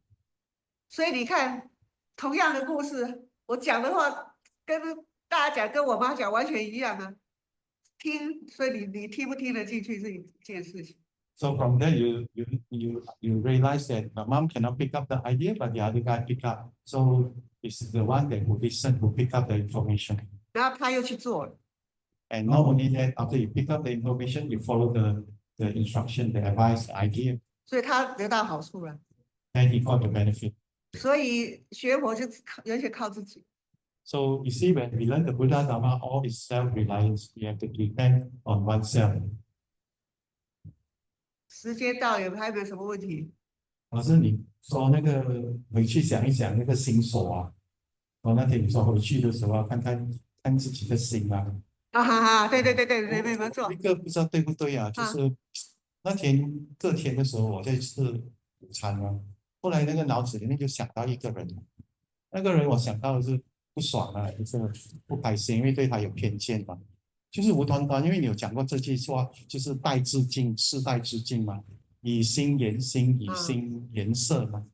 所以你看，同样的故事，我讲的话跟大家讲，跟我妈讲完全一样啊。所以你听不听得进去是一件事情。So from there, you realize that my mom cannot pick up the idea, but the other guy pick up. So it's the one that who listen, who pick up the information. 然后他又去做了。And not only that, after you pick up the information, you follow the instruction, the advice, the idea. 所以他得到好处了。And he got the benefit. 所以学佛就完全靠自己。So you see, when we learn the Buddha Dharma, all is self-reliance. You have to depend on oneself. 时间到有还有没有什么问题？老师，你说那个回去想一想那个心锁啊，我那天你说回去的时候看自己的心啊。啊哈哈，对，没错。一个不知道对不对啊，就是那天隔天的时候我在吃午餐啊，后来那个脑子里面就想到一个人，那个人我想到的是不爽啊，就是不开心，因为对他有偏见嘛。就是无端端，因为你有讲过这句话，就是代致敬，世代致敬嘛，以心言心，以心言色嘛。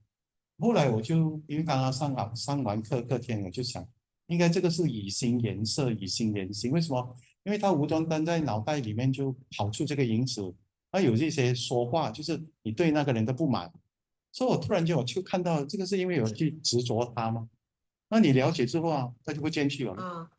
后来我就因为刚刚上完隔天，我就想，应该这个是以心言色，以心言心。为什么？因为他无端端在脑袋里面就跑出这个因子，那有这些说话，就是你对那个人的不满。所以我突然间我就看到这个是因为有去执着他吗？那你了解之后啊，他就不见去了。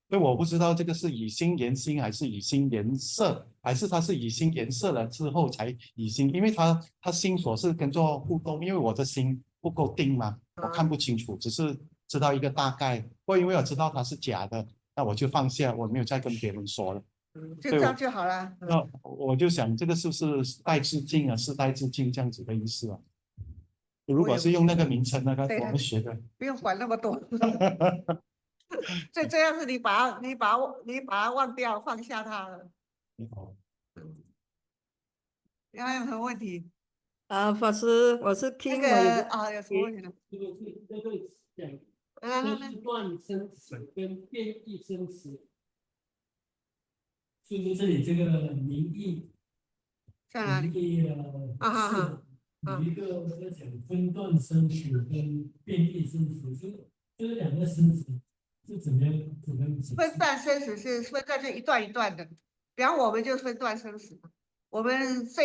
所以我不知道这个是以心言心，还是以心言色，还是他是以心言色了之后才以心，因为他心所是跟着互动，因为我的心不够定嘛，我看不清楚，只是知道一个大概。不过因为我知道它是假的，那我就放下，我没有再跟别人说了。就这样就好了。那我就想，这个是不是代致敬啊？是代致敬这样子的意思啊？如果是用那个名称，那个我们学的，不用管那么多。这样是你把它忘掉，放下它了。还有什么问题？法师，我是听有什么问题呢？分段生词跟变异生词，是不是这里这个名义？在哪里？名义有一个在讲分段生词跟变异生词，这两个生词是怎么样分段生词是分段是一段一段的，比方我们就分段生词，我们这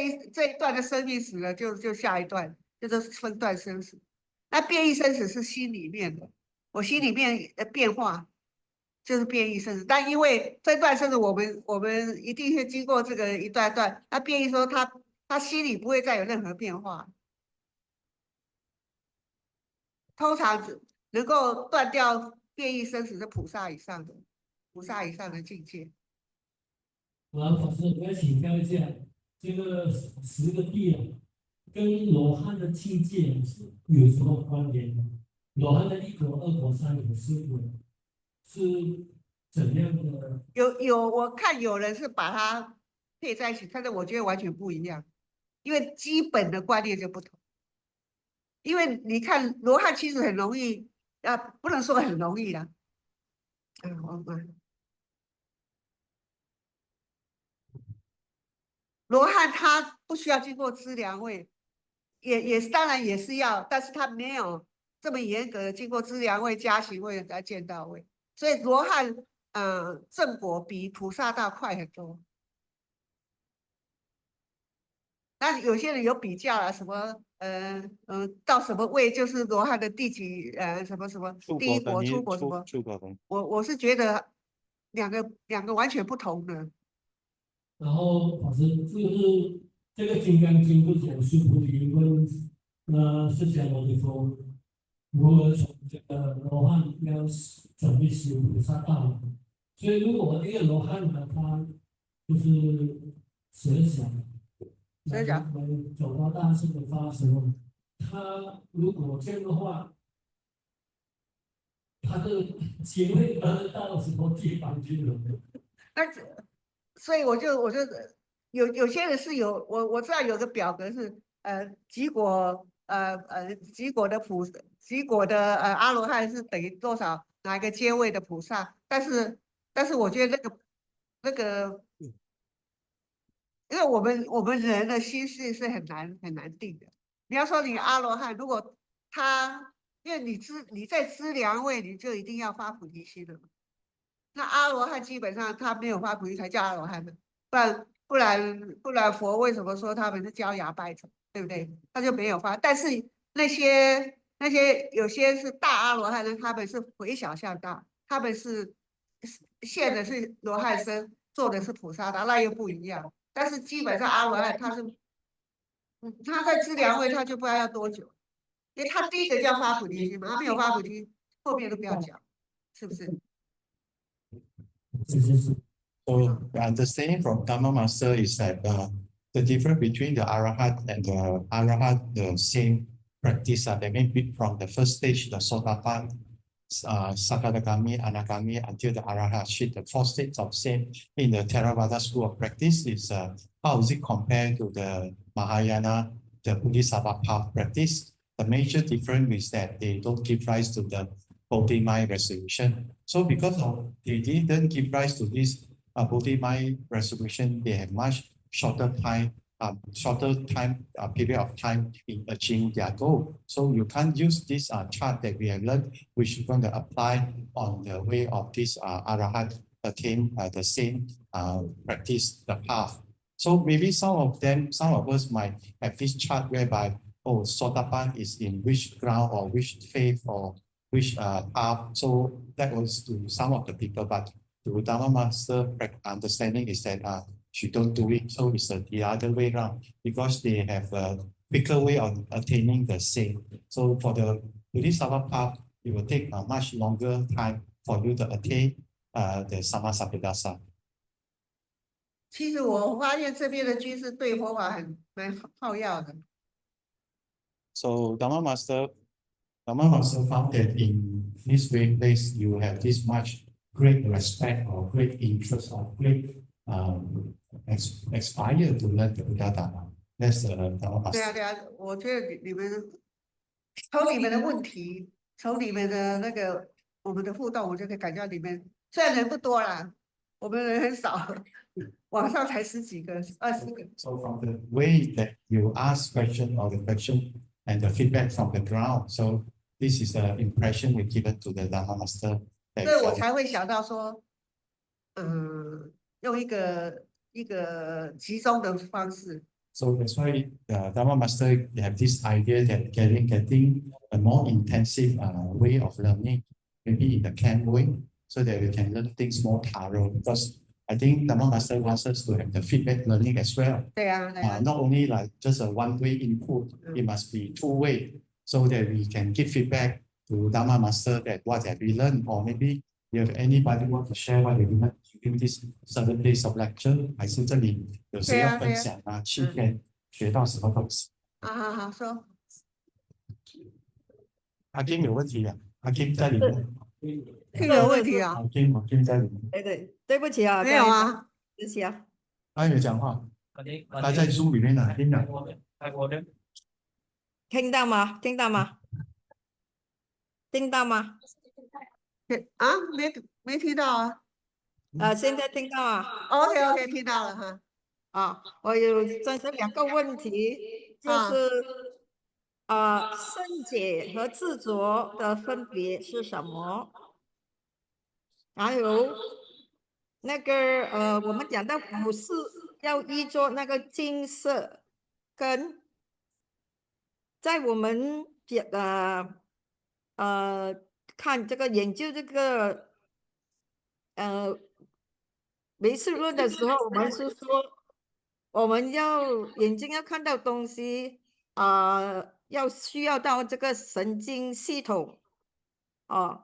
一段的生命死了，就下一段，就是分段生词。那变异生词是心里面的，我心里面的变化就是变异生词。但因为分段生词，我们一定是经过这个一段段，那变异说他心里不会再有任何变化，通常能够断掉变异生死是菩萨以上的境界。法师，我要请教一下，这个10个地啊，跟罗汉的境界有什么关联呢？罗汉的1果、2果、3果、4果是怎样的？我看有人是把它配在一起，但是我觉得完全不一样，因为基本的观念就不同。因为你看罗汉其实很容易，不能说很容易啦。罗汉他不需要经过资粮位，当然也是要，但是他没有这么严格的经过资粮位、加行位才见到位，所以罗汉正果比菩萨道快很多。那有些人有比较啊，什么到什么位就是罗汉的第几什么第一果、初果什么？我是觉得两个完全不同的。然后法师就是这个《金刚经》不讲须菩提问释迦牟尼佛如何从这个罗汉要转为修菩萨道，所以如果一个罗汉呢，他就是舍想。走到大圣的发生，他如果这样的话，他的结会得到什么地方去了？那所以我就有些人是有我知道有个表格是几果几果的阿罗汉是等于多少哪一个阶位的菩萨，但是我觉得那个，因为我们人的心事是很难定的。你要说你阿罗汉，如果他因为你在知良位，你就一定要发菩提心了。那阿罗汉基本上他没有发菩提才叫阿罗汉的，不然佛为什么说他们是焦芽拜成，对不对？他就没有发。但是那些有些是大阿罗汉呢，他们是回小向大，他们是现的是罗汉身，做的是菩萨道，那又不一样。但是基本上阿罗汉他在知良位他就不知道要多久，因为他第一个叫发菩提心嘛，他没有发菩提，后面都不要讲，是不是？So the understanding from Dharma Master is that the difference between the Arahat and the Arahat, the same practice, they may be from the first stage, the Sotapan, Sakadagami, Anagami, until the Arahat, the four states of same in the Theravada school of practice is how is it compared to the Mahayana, the Bodhisattva path practice? The major difference is that they don't give rise to the Bodhi mind resolution. So because they didn't give rise to this Bodhi mind resolution, they have much shorter time period of time in achieving their goal. So you can't use this chart that we have learned, which is going to apply on the way of this Arahat attain the same practice, the path. So maybe some of us might have this chart whereby, oh, Sotapan is in which ground or which faith or which path. So that was to some of the people, but to Dharma Master understanding is that you don't do it. So it's the other way around because they have a quicker way of attaining the same. So for the Bodhisattva path, it will take a much longer time for you to attain the Sammasampudasa. 其实我发现这边的居士对佛法蛮好要的。So Dharma Master found that in this great place you have this much great respect or great interest or great aspire to learn the Buddha Dharma. That's Dharma Master. 对啊，我觉得你们从你们的问题，从你们的那个我们的互动，我就可以感觉到你们虽然人不多啦，我们人很少，网上才10几个、20个。So from the way that you ask question or the question and the feedback from the ground, so this is the impression we given to the Dharma Master. 所以我才会想到说，用一个集中的方式。So that's why the Dharma Master have this idea that getting a more intensive way of learning, maybe in the camp way, so that we can learn things more thorough. Because I think Dharma Master wants us to have the feedback learning as well. 对啊，对啊。Not only like just a one-way input, it must be two-way, so that we can give feedback to Dharma Master that what have we learned, or maybe if anybody want to share what they learned during this 7 days of lecture, 还是这里有谁要分享7天学到什么东西？好说。阿金有问题啊？阿金在里面。King 有问题啊？阿金在里面。对不起啊，没有啊，对不起啊。他有讲话，他在书里面呢，听到。听到吗？听到吗？听到吗？啊，没听到啊。现在听到啊。OK， 听到了哈。我有真是2个问题，就是圣解和自着的分别是什么？还有那个我们讲到普世要依着那个金色，跟在我们看这个研究这个唯识论的时候，我们是说我们眼睛要看到东西需要到这个神经系统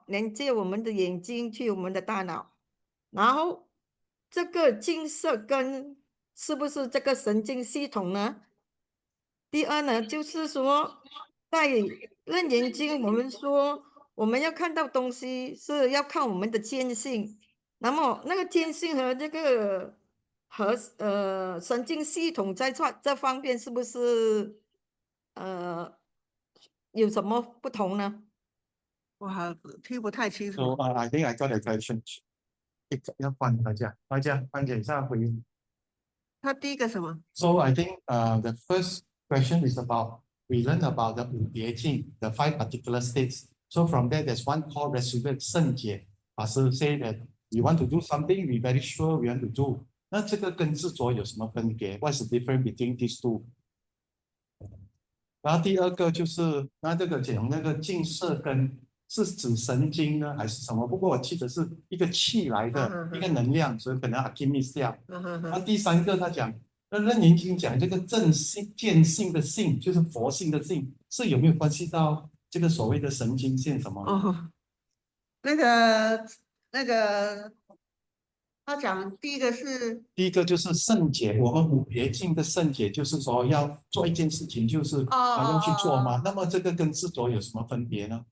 连接我们的眼睛去我们的大脑，然后这个金色根是不是这个神经系统呢？第二呢，就是说在楞严经我们说，我们要看到东西是要看我们的见性，那么那个见性和这个神经系统在这方面是不是有什么不同呢？我好听不太清楚。 So I think I got a question. 要换大家一下回应。他第一个什么？ So I think the first question is about we learn about the 五别境, the 5 particular states. So from there, there's one called resolute 圣解. Pastor say that we want to do something, we very sure we want to do. 那这个跟执着有什么分别 ？What's the difference between these two？ 然后第二个就是，那这个讲那个净色根是指神经呢，还是什么？不过我记得是一个气来的一个能量，所以可能阿基米斯掉。那第三个他讲，那楞严经讲这个正性见性的性，就是佛性的性，是有没有关系到这个所谓的神经线什么？哦，那个，他讲第一个就是圣解，我们五别境的圣解，就是说要做一件事情，就是要去做嘛。那么这个跟执着有什么分别呢？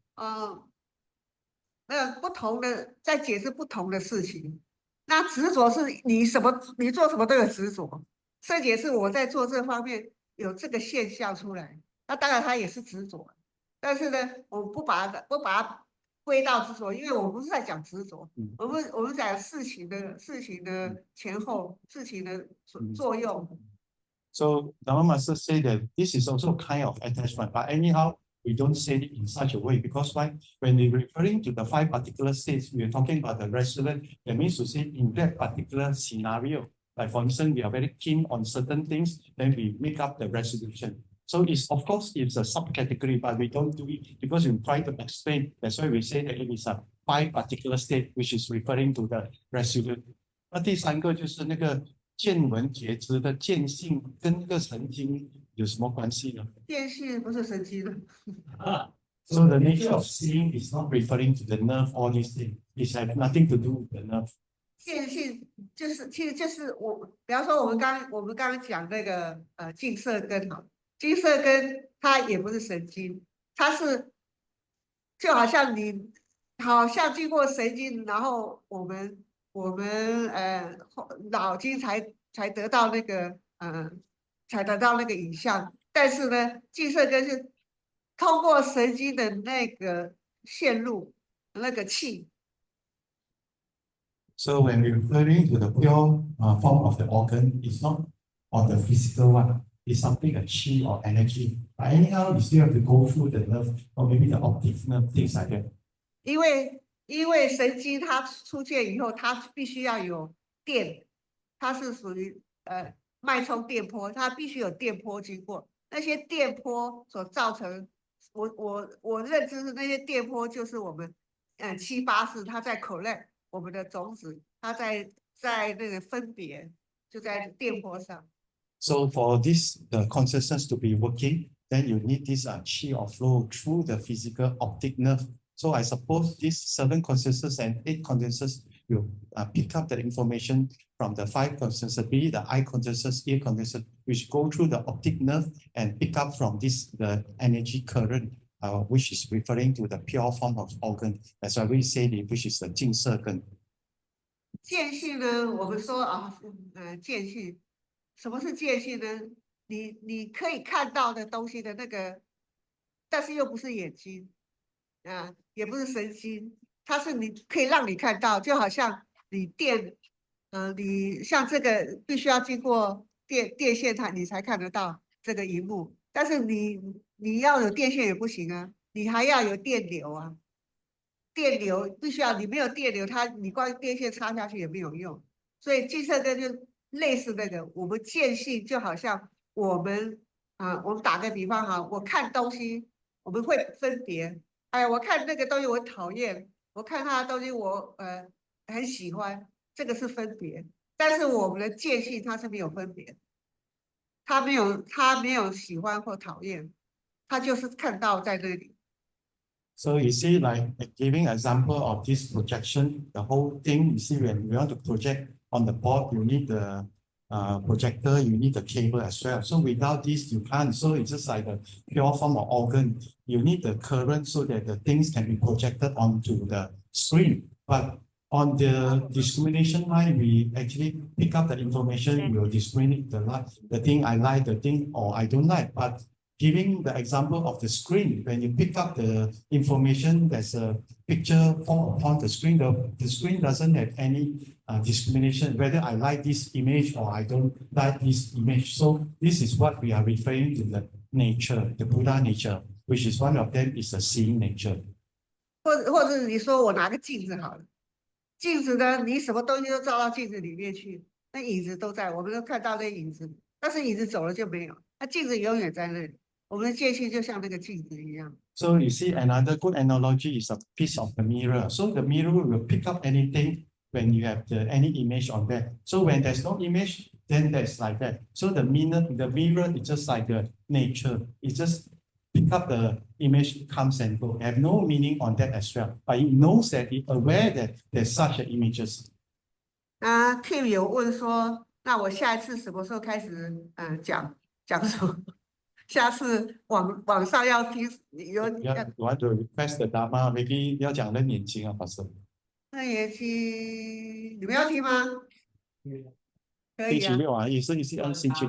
那不同的在解释不同的事情。那执着是你做什么都有执着，圣解是我在做这方面有这个现象出来，那当然它也是执着，但是呢，我不把它归到执着，因为我不是在讲执着，我们讲事情的前后，事情的作用。So Dharma Master say that this is also kind of attachment, but anyhow, we don't say it in such a way because why? When we're referring to the 5 particular states, we are talking about the resolute. That means to say in that particular scenario, like for instance, we are very keen on certain things, then we make up the resolution. So it's of course it's a subcategory, but we don't do it because we try to explain. That's why we say that it is a 5 particular state, which is referring to the resolute. 那第三个就是那个见闻觉知的见性跟那个神经有什么关系呢？见性不是神经的。So the nature of seeing is not referring to the nerve or this thing. It has nothing to do with the nerve. 见性其实就是比方说我们刚刚讲那个净色根哈，净色根它也不是神经，它是就好像经过神经，然后我们脑筋才得到那个影像，但是呢，净色根是通过神经的那个线路那个气。So when we're referring to the pure form of the organ, it's not on the physical one. It's something a chi or energy. But anyhow, you still have to go through the nerve or maybe the optic nerve, things like that. 因为神经它出现以后，它必须要有电，它是属于脉冲电波，它必须有电波经过。那些电波所造成，我认知是那些电波就是我们7、8世它在 collect 我们的种子，它在那个分别，就在电波上。So for this the consciousness to be working, then you need this chi or flow through the physical optic nerve. So I suppose these 7 consciousness and 8 consciousness will pick up the information from the 5 consciousness, be it the eye consciousness, ear consciousness, which go through the optic nerve and pick up from the energy current, which is referring to the pure form of organ. That's why we say it, which is the 净色根。见性呢，我们说见性，什么是见性呢？你可以看到的东西的那个，但是又不是眼睛。也不是神经，它是你可以让你看到，就好像你你像这个必须要经过电线你才看得到这个荧幕，但是你要有电线也不行啊，你还要有电流啊，电流必须要，你没有电流，你光电线插下去也没有用，所以净色根就类似那个，我们见性就好像我们打个比方哈，我看东西我们会分别。我看那个东西我讨厌，我看他的东西我很喜欢，这个是分别。但是我们的见性它是没有分别，他没有喜欢或讨厌，他就是看到在那里。So you see, like giving example of this projection, the whole thing. You see, when we want to project on the board, you need the projector, you need the cable as well. So without this, you can't. So it's just like a pure form of organ. You need the current so that the things can be projected onto the screen. But on the discrimination line, we actually pick up the information. We will discriminate the thing I like, the thing or I don't like. But giving the example of the screen, when you pick up the information, there's a picture form upon the screen. The screen doesn't have any discrimination, whether I like this image or I don't like this image. So this is what we are referring to the nature, the Buddha nature, which is one of them is a seeing nature. 或者你说我拿个镜子好了，镜子呢，你什么东西都照到镜子里面去，那影子都在，我们都看到那影子，但是影子走了就没有，那镜子永远在那里。我们的界限就像那个镜子一样。So you see, another good analogy is a piece of the mirror. So the mirror will pick up anything when you have any image on that. So when there's no image, then there's like that. So the mirror is just like the nature. It just pick up the image, comes and go. Have no meaning on that as well. But it knows that it's aware that there's such images. Kim 有问说，那我下一次什么时候开始讲什么？下次网上要听有 You want to request the Dharma, maybe 要讲认眼睛啊，法师。认眼睛，你们要听吗？可以啊。星期六啊，也是按星期。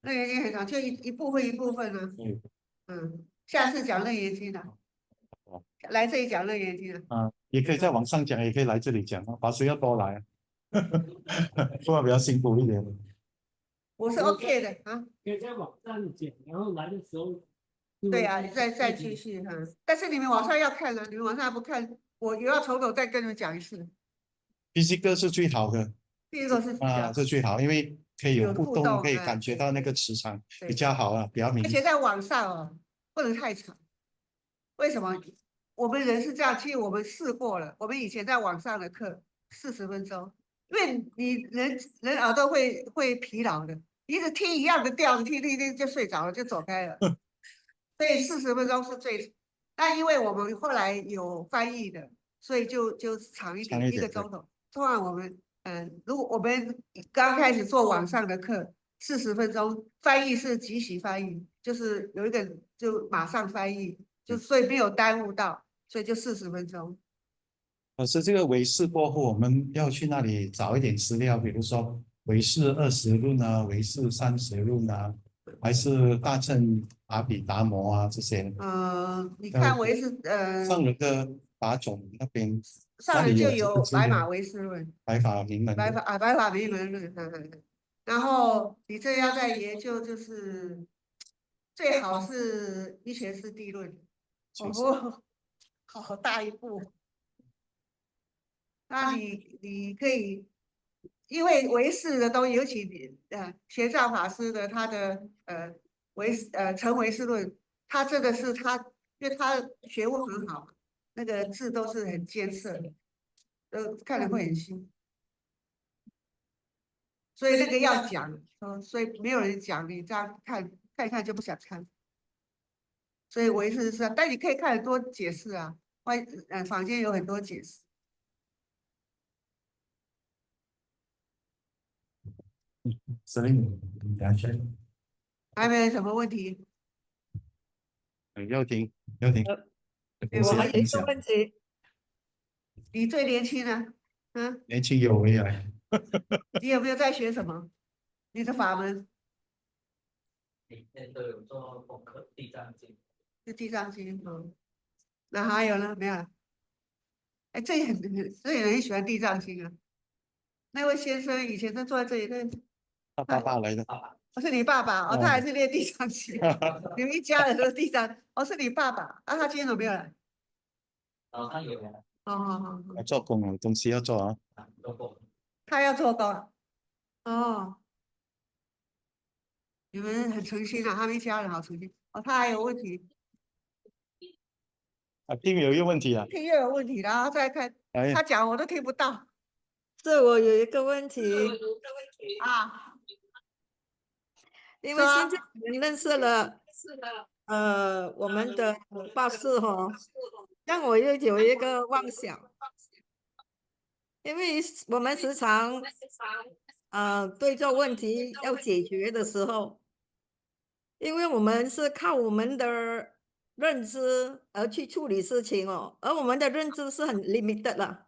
认眼睛很长，就一部分一部分呢。下次讲认眼睛的，来这里讲认眼睛的。也可以在网上讲，也可以来这里讲啊，法师要多来，不然比较辛苦一点。我是 OK 的啊。可以在网上讲，然后来的时候。对啊，再继续哈。但是你们网上要看啊，你们网上不看，我又要从头再跟你们讲一次。Physical 是最好的。第一个是这最好，因为可以有互动，可以感觉到那个磁场比较好啊，比较明显。而且在网上哦，不能太长。为什么？我们人是这样，其实我们试过了。我们以前在网上的课40分钟，因为你人耳朵会疲劳的，一直听一样的调子，听就睡着了，就走开了。所以40分钟是最。那因为我们后来有翻译的，所以就长一点，1个钟头。通常我们如果我们刚开始做网上的课，40分钟，翻译是即时翻译，就是有一个就马上翻译，所以没有耽误到，所以就40分钟。可是这个唯识过后，我们要去那里找一点资料，比如说唯识20论啊，唯识30论啊，还是大乘阿毗达摩啊这些。你看唯识上人的法种那边，上人就有白马唯识论，白法明门，白法明门论。然后你这要再研究，就是最好是一学士地论。好大一步。那你可以，因为唯识的东西，尤其玄奘法师的他的成唯识论，他这个是他，因为他学问很好，那个字都是很艰涩的，看了会很辛。所以那个要讲，所以没有人讲，你这样看一看就不想看。所以唯识是，但你可以看很多解释啊，坊间有很多解释。还没有什么问题？要听。我还有一个问题，你最年轻呢？年轻有为啊。你有没有在学什么？你的法门？每天都有做功课，地藏经。是地藏经。那还有呢？没有了。所以人很喜欢地藏经啊。那位先生以前都坐在这里，他爸爸来的。是你爸爸哦，他还是练地藏经。你们一家人都地藏，是你爸爸啊？他今天有没有来？他有来。要做工啊，东西要做啊。做工。他要做工。你们很诚心啊，他们一家人好诚心。他还有问题。听有一个问题啊。听又有问题，然后再看他讲我都听不到。这我有一个问题啊。因为现在我们认识了我们的报事让我又有一个妄想，因为我们时常对这问题要解决的时候，因为我们是靠我们的认知而去处理事情哦，而我们的认知是很 limited 的，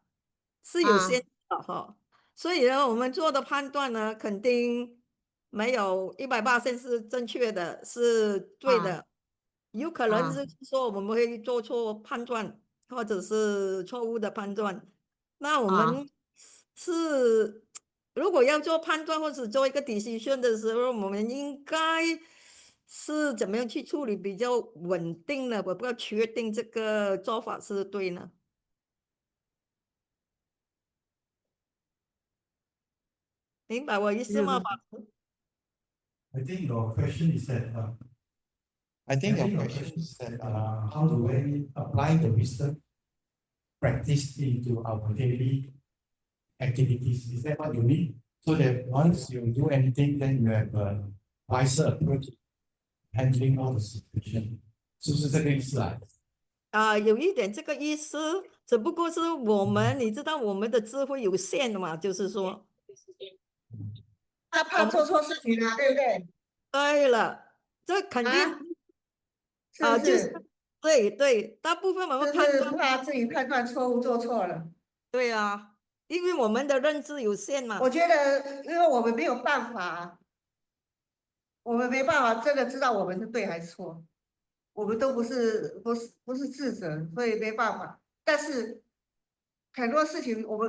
是有限的哈，所以呢，我们做的判断呢，肯定没有100%是正确的，是对的，有可能是说我们会做错判断，或者是错误的判断。那我们是如果要做判断或者做一个 decision 的时候，我们应该是怎么样去处理比较稳定的？我不要确定这个做法是对呢？明白我意思吗，法师？ I think your question is that I think your question is that how do we apply the wisdom practice into our daily activities? Is that what you mean? So that once you do anything, then you have a wiser approach handling all the situation. 是不是这个意思啊？有一点这个意思，只不过是我们，你知道我们的智慧有限的嘛，就是说，他怕做错事情啊，对不对？对了，这肯定是不就是是？对，大部分我们就是判断，怕自己判断错误做错了。对啊，因为我们的认知有限嘛。我觉得，因为我们没有办法，我们没办法真的知道我们是对还是错，我们都不是智者，所以没办法。但是很多事情，我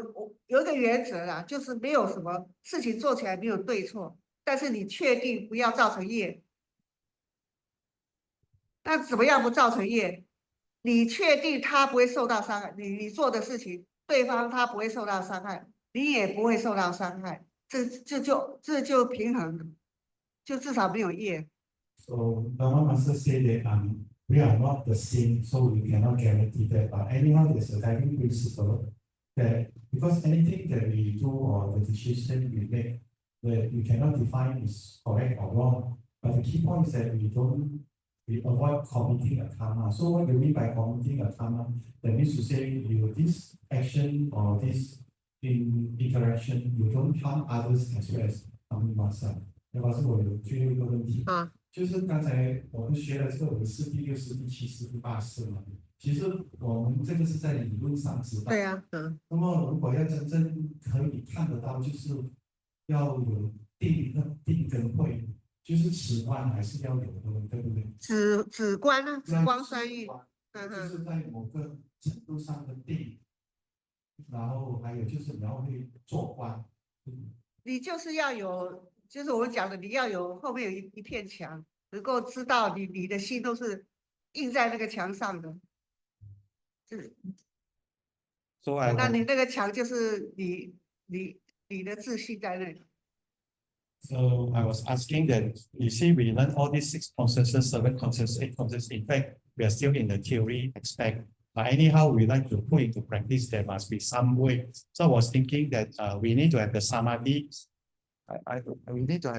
有一个原则啦，就是没有什么事情做起来没有对错，但是你确定不要造成业。那怎么样不造成业？你确定他不会受到伤害，你做的事情，对方他不会受到伤害，你也不会受到伤害，这就平衡了，就至少没有业。So Dharma Master say that we are not the same, so we cannot guarantee that. But anyhow, there's a guiding principle that because anything that we do or the decision we make, that you cannot define is correct or wrong. But the key point is that we avoid committing a karma. So what do you mean by committing a karma? That means to say you this action or this interaction, you don't harm others as well as harming oneself. 那老师，我有最后一个问题就是刚才我们学了这个5式、第6式、第7式、第8式嘛，其实我们这个是在理论上知道。对啊，那么如果要真正可以看得到，就是要有定跟慧，就是止观还是要有的，对不对？止观啊，止观三义，就是在某个程度上的定，然后还有就是你要会做观。你就是要有，就是我们讲的，你要有后面有一片墙，能够知道你的心都是印在那个墙上的。是，那你那个墙就是你的自信在那里。So I was asking that you see we learn all these 6 consciousness, 7 consciousness, 8 consciousness. In fact, we are still in the theory aspect. But anyhow, we like to put into practice. There must be some way. So I was thinking that we need to have the samadhi. We need to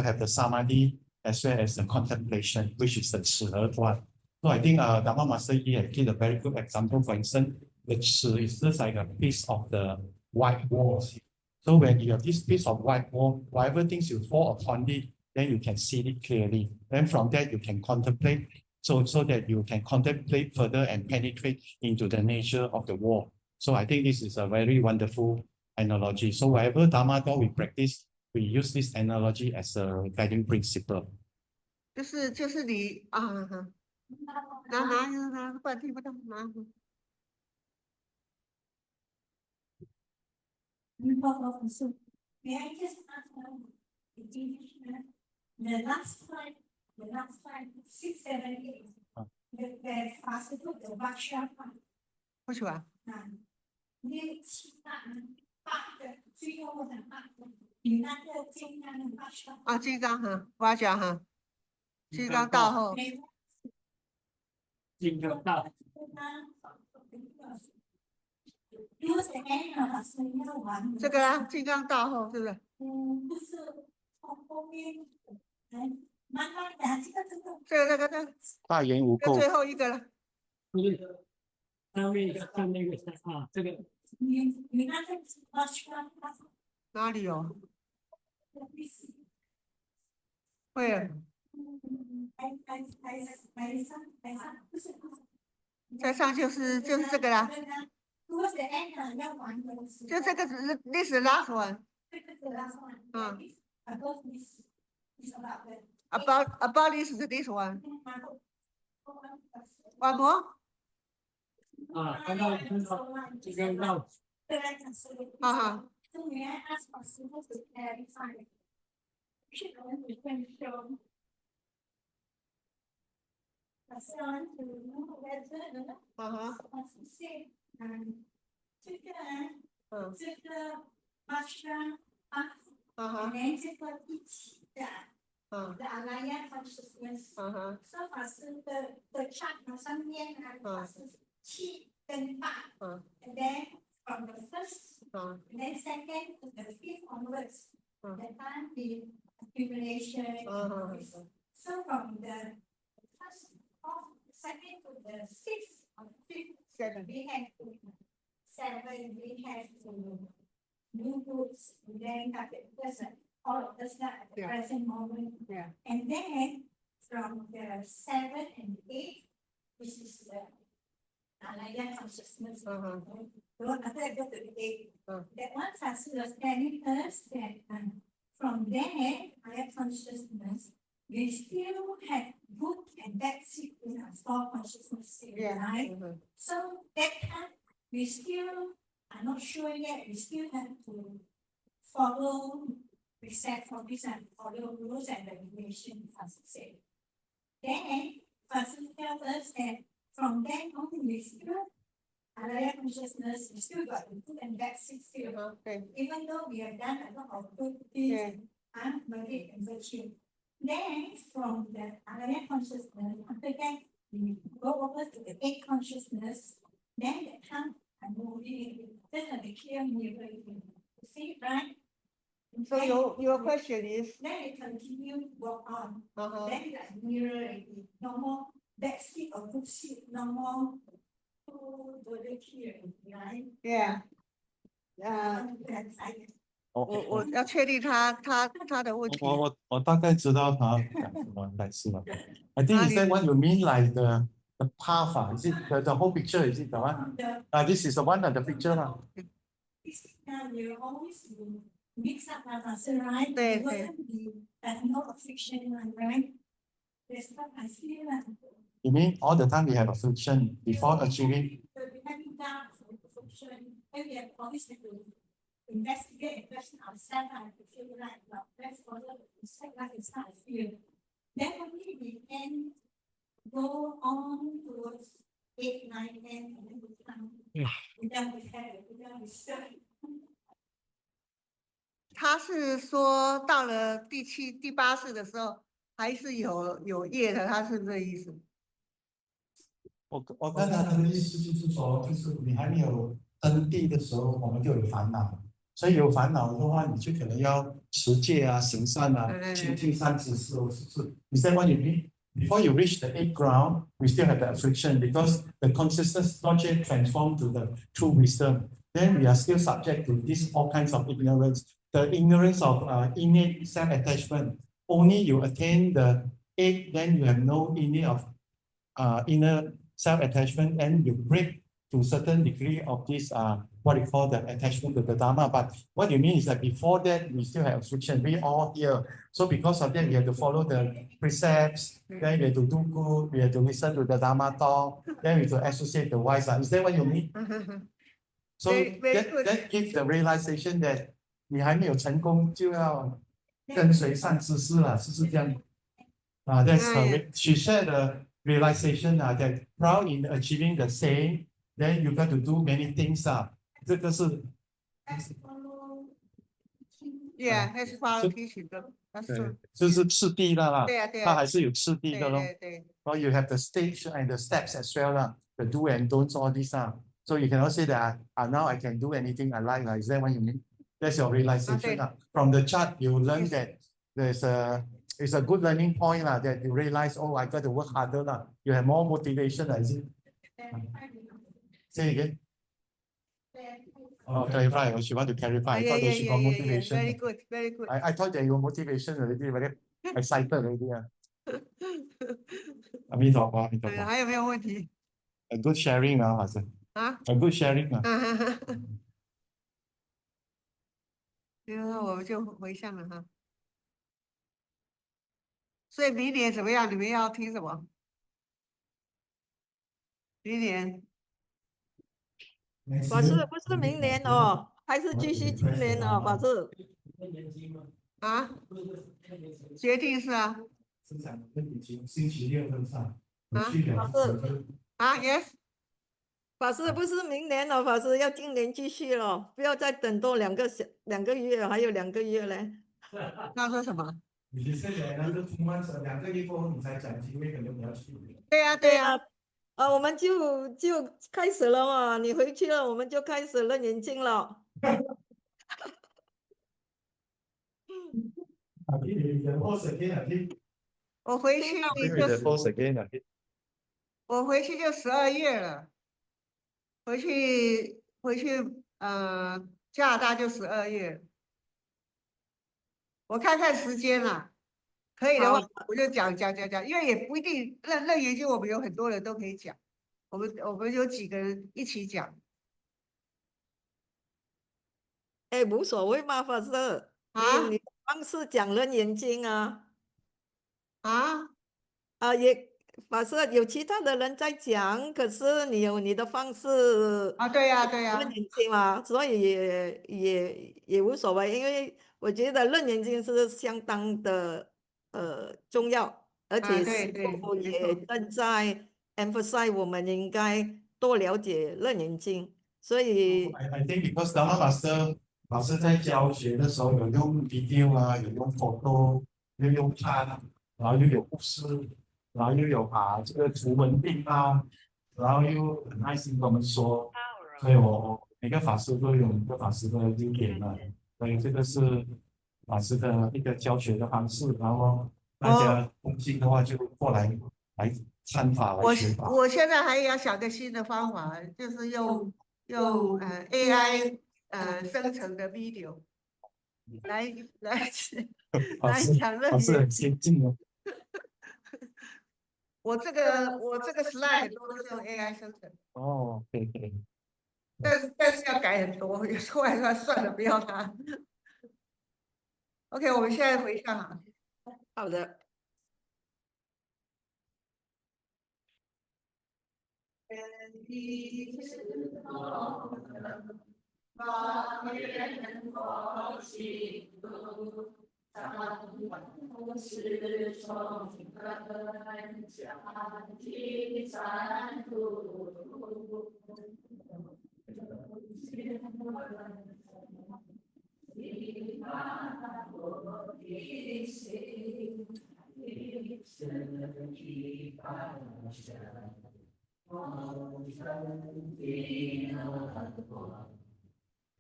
have the samadhi as well as the contemplation, which is the 持和观. So I think Dharma Master here gave a very good example. For instance, the 持 is just like a piece of the white walls. So when you have this piece of white wall, whatever things you fall upon it, then you can see it clearly. Then from that you can contemplate, so that you can contemplate further and penetrate into the nature of the wall. So I think this is a very wonderful analogy. So whatever Dharma that we practice, we use this analogy as a guiding principle. 就是你啊，拿，不然听不到，拿。May I just ask the last slide, 6, 7, 8, the possible the workshop. 不喜欢。6、7、8的最后的8个，你那个金刚的 workshop 啊，金刚哈，挖角哈，金刚到后，金刚到。这个啊，金刚到后是不是？就是从后面慢慢的这个，大言无垢。最后一个了。不是，上面看那个啊，这个。你那个哪里有？会了，再上就是这个啦，就这个只是this is the last one，about this is this one， one more， 啊，看到这个到哈哈，哈哈，哈哈，The Alaya consciousness， 说法师的 chart 上面啊，法师7跟8，and then from the first，and then second to the fifth onwards，that time the accumulation，so from the first, fourth, second to the sixth or fifth, we have to 7, we have to new groups, and then have the person. All of us at the present moment. And then from the 7 and 8, which is the Alaya consciousness. The one after I go to the 8, that one was telling us that from there, Alaya consciousness, we still have good and bad seed in our 4 consciousness, right? So that time, we still are not sure yet. We still have to follow. We set for this and follow rules and regulations, as I say. Then, first tell us that from then on, we still, Alaya consciousness, we still got the good and bad seeds still. Even though we have done a lot of good things, merit and virtue. Then, from the Alaya consciousness, after that, we go over to the 8 consciousness. Then, the time and moving, just like the clear mirror. You see, right? So your question is? Then it continue walk on. Then it's mirror, no more bad seed or good seed, no more here, right? Yeah. 我要确定他的问题。我大概知道他讲什么来是吗 ？I think is that what you mean like the path? Is it the whole picture? Is it the one? This is the one of the picture 啦。You always mix up right? 对。There's no affliction, right? There's no affliction. You mean all the time we have affliction before achieving? And we have always to investigate and question ourselves and to feel right. That's what it's not a fear. Then only we can go on towards 8, 9, 10, and then we come. And then we have we study. 他是说到了第7、第8世的时候，还是有业的，他是这个意思。我看他的意思就是说，就是你还没有登地的时候，我们就有烦恼，所以有烦恼的话，你就可能要持戒啊、行善啊、亲近善知识哦，是不是？ Is that what you mean? Before you reach the 8th ground, we still have the affliction because the consciousness not yet transformed to the true wisdom. Then we are still subject to this all kinds of ignorance. The ignorance of innate self-attachment. Only you attain the 8, then you have no inner self-attachment, and you break to a certain degree of this what we call the attachment to the Dharma. But what you mean is that before that we still have affliction. We all here. So because of that, we have to follow the precepts. Then we have to do good. We have to listen to the Dharma talk. Then we have to associate the wise. Is that what you mean? So that gives the realization that 你还没有成功就要跟随善知识了，是不是这样？That's she said the realization that proud in achieving the same, then you got to do many things 这个是 Yeah, that's follow teaching 的，对，就是次第的啦。对啊，它还是有次第的咯。对。Well, you have the stage and the steps as well 啦，the do and don'ts all this So you cannot say that now I can do anything I like. Is that what you mean? That's your realization. From the chart, you learn that it's a good learning point that you realize, oh, I got to work harder. You have more motivation. Is it? Say again. Oh, clarify. Or she want to clarify. I Yeah, thought yeah, that she yeah, got yeah, yeah. motivation. Very good, very good. I thought that your motivation already very excited already. 阿弥陀佛，阿弥陀佛。还有没有问题 A good sharing 啊，法师。啊？ A good sharing 啊。那我们就回向了哈。所以明年怎么样？你们要听什么？明年法师不是明年哦，还是继续今年哦，法师。啊？决定是啊。生产跟已经星期六分上，我啊？去了啊 ，yes。法师不是明年了，法师要今年继续了，不要再等多2个月，还有2个月嘞。他说什么？你现在那个2 months 2个月过后你才讲机会，可能你要去。对呀，对呀。我们就开始了嘛，你回去了，我们就开始认眼睛了。我回去就12月了，回去加拿大就12月，我看看时间啦，可以的话我就讲，因为也不一定认研究，我们有很多人都可以讲，我们有几个人一起讲。哎，无所谓嘛，法师，你有你的方式讲认眼睛啊。也法师有其他的人在讲，可是你有你的方式啊，对呀，对呀，认眼睛嘛，所以也无所谓，因为我觉得认眼睛是相当的重要，而且师父也正在 emphasize 我们应该多了解认眼睛，所以 I think because Dharma 老师在教学的时候有用 video 啊，有用 photo， 又用看，然后又有故事。然后又有把这个图文并茂，然后又很耐心跟我们说，所以我每个法师都有每个法师的优点嘛，所以这个是法师的一个教学的方式，然后大家恭敬的话就过来参法来学法。我现在还要想个新的方法，就是用AI 生成的 video 来讲认是很先进哦。我这个 slide 很多都是用 AI 生成。哦，可以。但是要改很多，有时候还算了，不要它。OK， 我们现在回向啊。好的。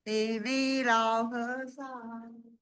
地vị老和尚。